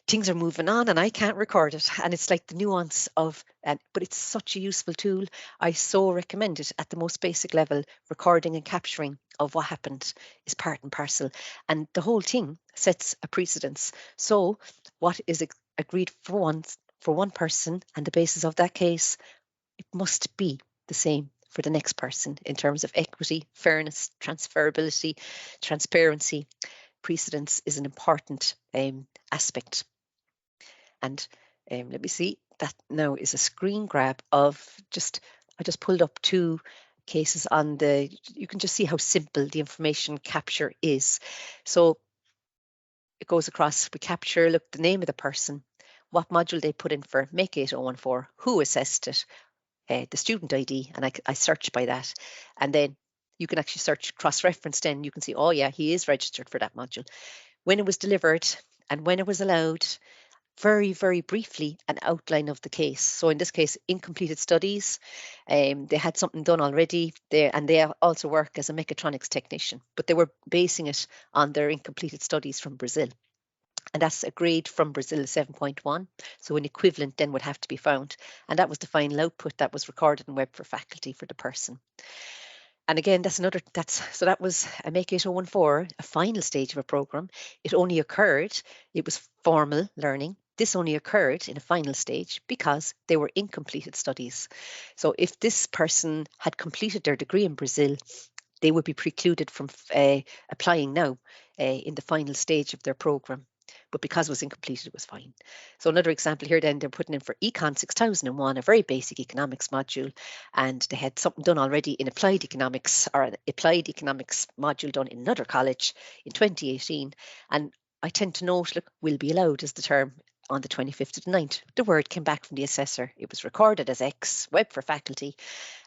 Things are moving on and I can't record it. And it's like the nuance of, but it's such a useful tool. I so recommend it at the most basic level. Recording and capturing of what happened is part and parcel. And the whole thing sets a precedence. So what is agreed for one person and the basis of that case, it must be the same for the next person in terms of equity, fairness, transferability, transparency. Precedence is an important aspect. And let me see, that now is a screen grab of I just pulled up two cases on you can just see how simple the information capture is. So it goes across, we capture, look, the name of the person, what module they put in for Make 8014, who assessed it, the student ID, and I search by that. And then you can actually search cross-reference then. You can see, oh yeah, he is registered for that module. When it was delivered and when it was allowed, very, very briefly, an outline of the case. So in this case, incompleted studies. They had something done already there, and they also work as a mechatronics technician, but they were basing it on their incompleted studies from Brazil. And that's a grade from Brazil 7.1. So an equivalent then would have to be found. And that was the final output that was recorded in Web for Faculty for the person. And again, so that was a Make 8014, a final stage of a program. It was formal learning. This only occurred in a final stage because they were incompleted studies. So if this person had completed their degree in Brazil, they would be precluded from applying now in the final stage of their program. But because it was incomplete, it was fine. So another example here then, they're putting in for Econ 6001, a very basic economics module, and they had something done already in applied economics, or an applied economics module done in another college in 2018. And I tend to note, look, will be allowed is the term. On the 25th of the 9th, the word came back from the assessor. It was recorded as X, Web for Faculty.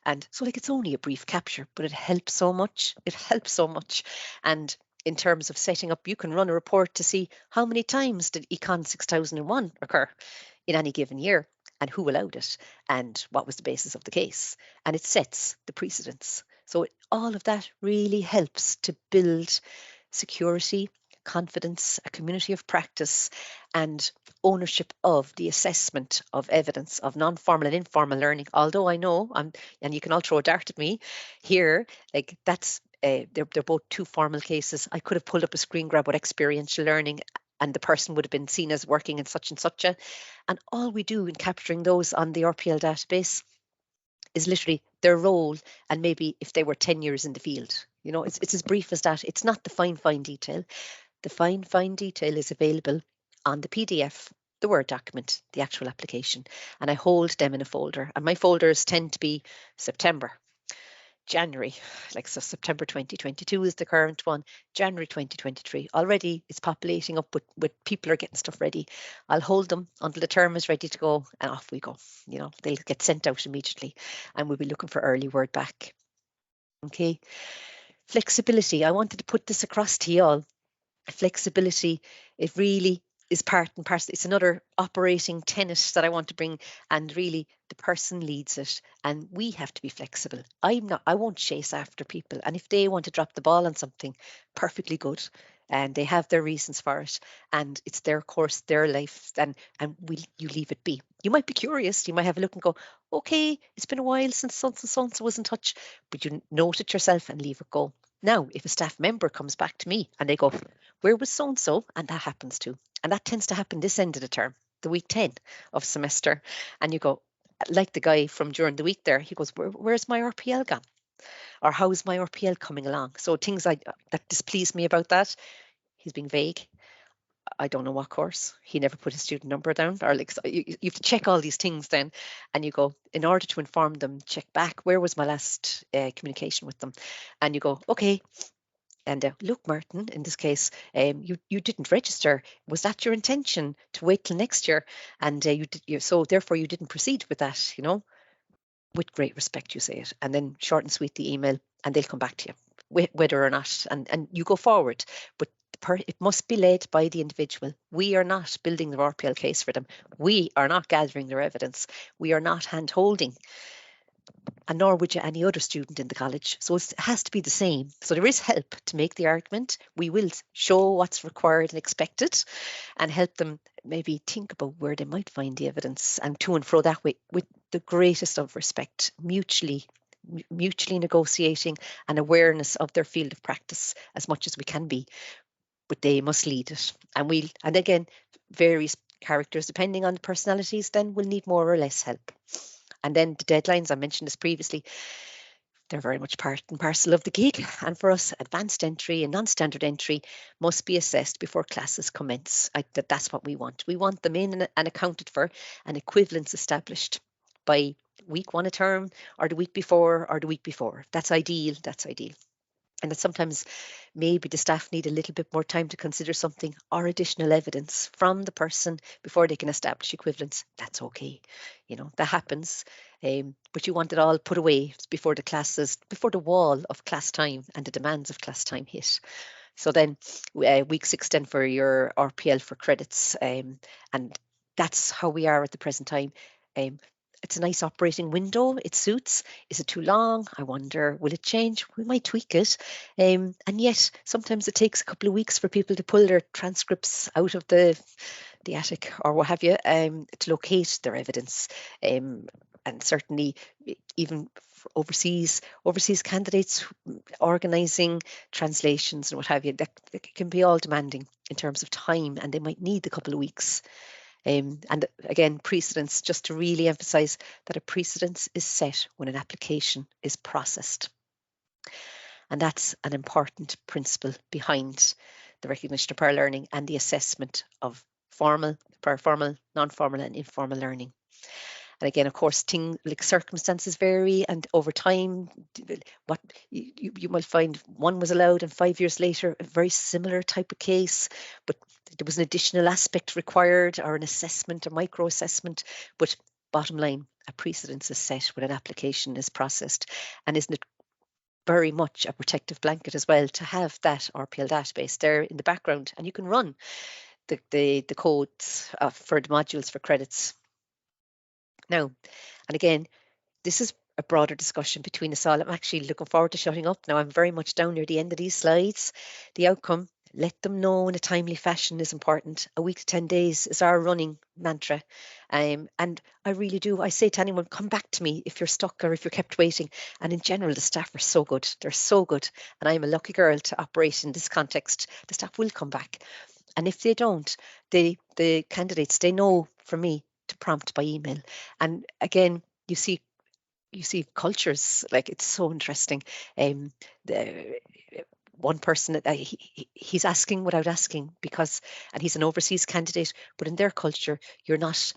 And so like, it's only a brief capture, but it helps so much. It helps so much. And in terms of setting up, you can run a report to see how many times did Econ 6001 occur in any given year and who allowed it and what was the basis of the case. And it sets the precedence. So all of that really helps to build security, confidence, a community of practice, and ownership of the assessment of evidence of non-formal and informal learning. Although I know, and you can all throw a dart at me here, like that's they're both two formal cases. I could have pulled up a screen grab with experiential learning, and the person would have been seen as working in such and such a. And all we do in capturing those on the RPL database is literally their role, and maybe if they were 10 years in the field. It's as brief as that. It's not the fine detail. The fine detail is available on the PDF, the Word document, the actual application, and I hold them in a folder. And my folders tend to be September, January, so September 2022 is the current one, January 2023. Already it's populating up with people are getting stuff ready. I'll hold them until the term is ready to go, and off we go. They'll get sent out immediately, and we'll be looking for early word back. Okay. Flexibility. I wanted to put this across to you all. Flexibility, it really is part and parcel. It's another operating tenet that I want to bring, and really the person leads it, and we have to be flexible. I won't chase after people, and if they want to drop the ball on something, perfectly good, and they have their reasons for it, and it's their course, their life, and you leave it be. You might be curious, you might have a look and go, okay, it's been a while since so-and-so was in touch, but you note it yourself and leave it go. Now, if a staff member comes back to me and they go, where was so-and-so? And that happens too. And that tends to happen this end of the term, the week 10 of semester. And you go, like the guy from during the week there, he goes, where's my RPL gone? Or how's my RPL coming along? So things that displease me about that, he's being vague. I don't know what course. He never put his student number down. Or like, so you have to check all these things then. And you go, in order to inform them, check back, where was my last communication with them? And you go, okay, and look, Martin, in this case, you didn't register. Was that your intention to wait till next year? And so therefore you didn't proceed with that, with great respect, you say it. And then short and sweet the email, and they'll come back to you, whether or not, and you go forward. But it must be led by the individual. We are not building the RPL case for them. We are not gathering their evidence. We are not hand-holding, and nor would you any other student in the college. So it has to be the same. So there is help to make the argument. We will show what's required and expected, and help them maybe think about where they might find the evidence, and to and fro that way, with the greatest of respect, mutually negotiating, and awareness of their field of practice as much as we can be. But they must lead it. And again, various characters, depending on the personalities, then will need more or less help. And then the deadlines, I mentioned this previously, they're very much part and parcel of the gig. And for us, advanced entry and non-standard entry must be assessed before classes commence. That's what we want. We want them in and accounted for, and equivalence established by week 1 of term, or the week before, or the week before. That's ideal. That's ideal. And that sometimes maybe the staff need a little bit more time to consider something, or additional evidence from the person before they can establish equivalence. That's okay. That happens. But you want it all put away before the wall of class time and the demands of class time hit. So then week 6 then for your RPL for credits. And that's how we are at the present time. It's a nice operating window. It suits. Is it too long? I wonder, will it change? We might tweak it. And yet, sometimes it takes a couple of weeks for people to pull their transcripts out of the attic or what have you, to locate their evidence. And certainly, even for overseas candidates organising translations and what have you, that can be all demanding in terms of time, and they might need a couple of weeks. And again, precedence, just to really emphasize that a precedence is set when an application is processed. And that's an important principle behind the recognition of prior learning and the assessment of formal, paraformal, non-formal and informal learning. And again, of course, things like circumstances vary, and over time, what you might find one was allowed, and 5 years later, a very similar type of case, but there was an additional aspect required, or an assessment, a micro assessment. But bottom line, a precedence is set when an application is processed. And isn't it very much a protective blanket as well to have that RPL database there in the background, and you can run the codes for the modules for credits. Now, and again, this is a broader discussion between us all. I'm actually looking forward to shutting up now. I'm very much down near the end of these slides. The outcome, let them know in a timely fashion, is important. A week to 10 days is our running mantra. And I really do. I say to anyone, come back to me if you're stuck or if you're kept waiting. And in general, the staff are so good. They're so good. And I'm a lucky girl to operate in this context. The staff will come back. And if they don't, the candidates, they know from me to prompt by email. And again, you see cultures, like, it's so interesting. The one person, he's asking without asking, and he's an overseas candidate, but in their culture, you're not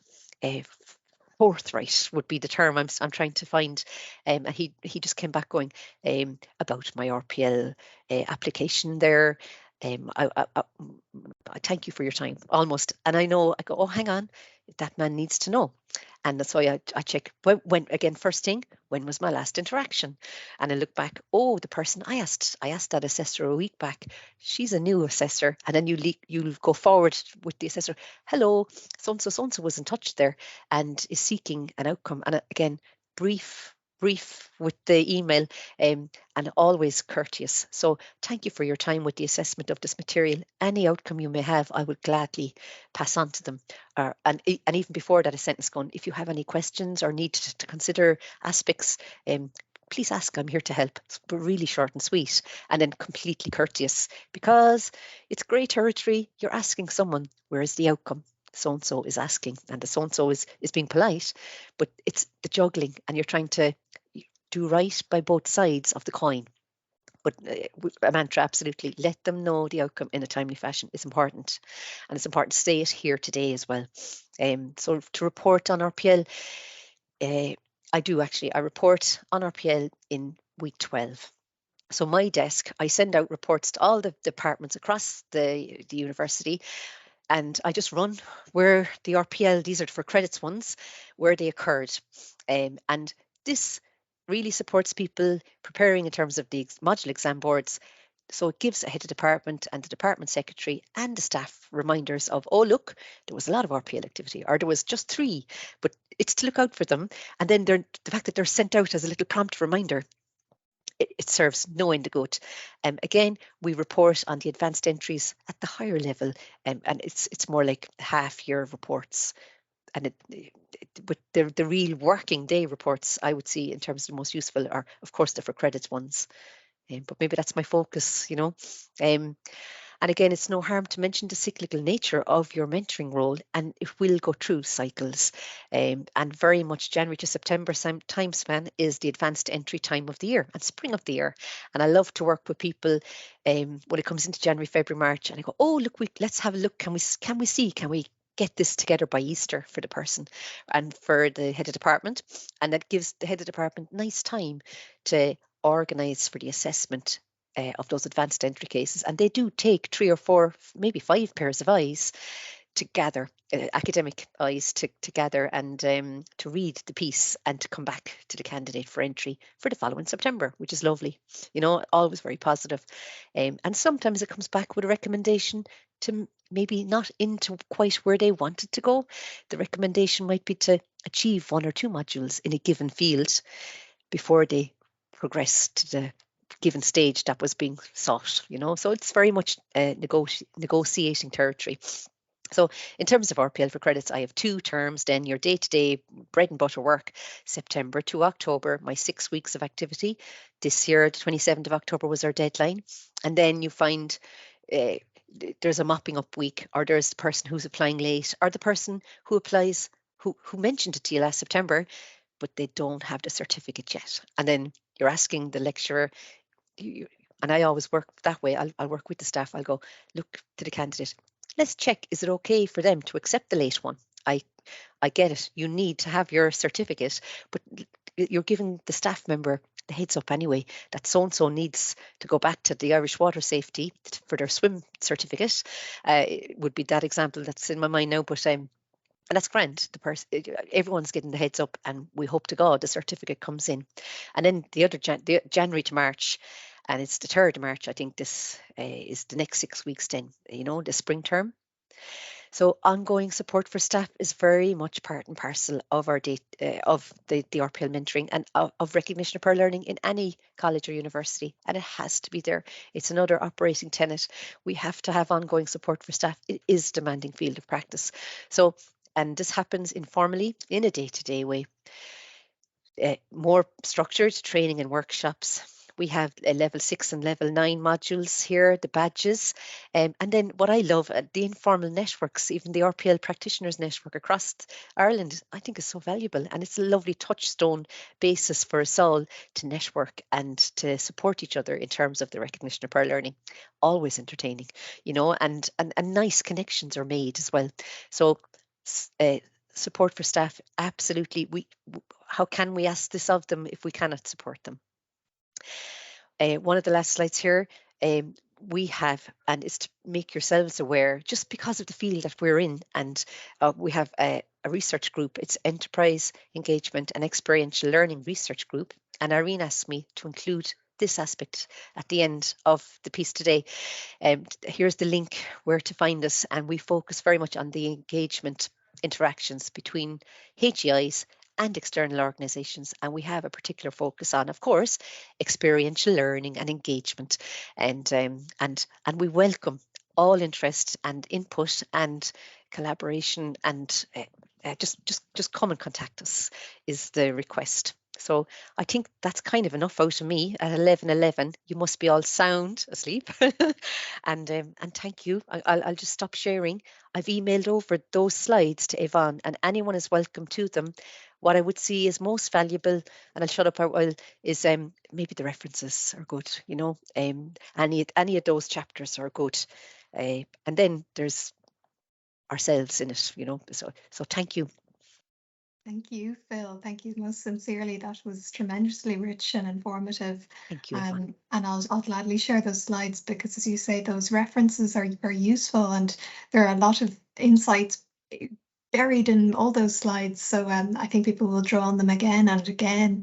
forthright would be the term I'm trying to find. And he just came back going about my RPL application there. I thank you for your time, almost. And I know, I go, oh, hang on, that man needs to know. And that's why I check when again, first thing, when was my last interaction? And I look back, oh, the person I asked that assessor a week back, she's a new assessor. And then you'll go forward with the assessor. Hello, so-and-so was in touch there and is seeking an outcome. And again, brief with the email, and always courteous. So thank you for your time with the assessment of this material. Any outcome you may have, I would gladly pass on to them. And even before that, a sentence going, if you have any questions or need to consider aspects, please ask. I'm here to help. It's really short and sweet, and then completely courteous, because it's grey territory. You're asking someone, where is the outcome? So-and-so is asking, and the so-and-so is being polite, but it's the juggling, and you're trying to do right by both sides of the coin. But a mantra, absolutely, let them know the outcome in a timely fashion is important. And it's important to say it here today as well. So to report on RPL, I report on RPL in week 12. So my desk, I send out reports to all the departments across the university, and I just run where the RPL, these are for credits ones, where they occurred. And this really supports people preparing in terms of the module exam boards. So it gives a head of department and the department secretary and the staff reminders of, oh, look, there was a lot of RPL activity, or there was just 3, but it's to look out for them. And then the fact that they're sent out as a little prompt reminder, it serves no end of good. Again, we report on the advanced entries at the higher level, and it's more like half-year reports. And but the real working day reports, I would see in terms of the most useful are, of course, the for credits ones. But maybe that's my focus, you know. And again, it's no harm to mention the cyclical nature of your mentoring role, and it will go through cycles. And very much January to September time span is the advanced entry time of the year and spring of the year. And I love to work with people when it comes into January, February, March, and I go, oh, look, let's have a look. Can we get this together by Easter for the person and for the head of department? And that gives the head of department nice time to organise for the assessment of those advanced entry cases. And they do take 3 or 4, maybe 5 pairs of eyes to gather, academic eyes to gather and to read the piece and to come back to the candidate for entry for the following September, which is lovely. You know, always very positive. And sometimes it comes back with a recommendation to maybe not into quite where they wanted to go. The recommendation might be to achieve 1 or 2 modules in a given field before they progress to the given stage that was being sought, you know. So it's very much negotiating territory. So in terms of RPL for credits, I have 2 terms, then your day-to-day bread and butter work, September to October, my 6 weeks of activity. This year, the 27th of October was our deadline. And then you find there's a mopping up week, or there's the person who's applying late, or the person who applies, who mentioned it to you last September, but they don't have the certificate yet. And then you're asking the lecturer, and I always work that way. I'll work with the staff. I'll go, look to the candidate. Let's check, is it okay for them to accept the late one? I get it. You need to have your certificate, but you're giving the staff member the heads up anyway that so-and-so needs to go back to the Irish Water Safety for their swim certificate. It would be that example that's in my mind now, but and that's grand. Everyone's getting the heads up, and we hope to God the certificate comes in. And then the other January to March, and it's the 3rd of March, I think this is the next 6 weeks then, you know, the spring term. So ongoing support for staff is very much part and parcel of our of the RPL mentoring and of recognition of pearl learning in any college or university, and it has to be there. It's another operating tenet. We have to have ongoing support for staff. It is a demanding field of practice. So, and this happens informally in a day-to-day way. More structured training and workshops. We have level 6 and level 9 modules here, the badges. And then what I love, the informal networks, even the RPL practitioners network across Ireland, I think is so valuable. And it's a lovely touchstone basis for us all to network and to support each other in terms of the recognition of pearl learning. Always entertaining, you know, and nice connections are made as well. So support for staff, absolutely. How can we ask this of them if we cannot support them? One of the last slides here, we have, and it's to make yourselves aware, just because of the field that we're in. And we have a research group. It's Enterprise Engagement and Experiential Learning Research Group. And Irene asked me to include this aspect at the end of the piece today. Here's the link where to find us. And we focus very much on the engagement interactions between HEIs and external organisations, and we have a particular focus on, of course, experiential learning and engagement, and we welcome all interest and input and collaboration, and just come and contact us is the request. So I think that's kind of enough out of me at 11:11. You must be all sound asleep, and thank you. I'll just stop sharing. I've emailed over those slides to Yvonne, and anyone is welcome to them. What I would see is most valuable, and I'll shut up a while, is maybe the references are good. Any of those chapters are good, and then there's ourselves in it. So thank you. Thank you, Phil. Thank you most sincerely. That was tremendously rich and informative. Thank you, Yvonne. And I'll gladly share those slides because, as you say, those references are useful, and there are a lot of insights buried in all those slides. So I think people will draw on them again and again.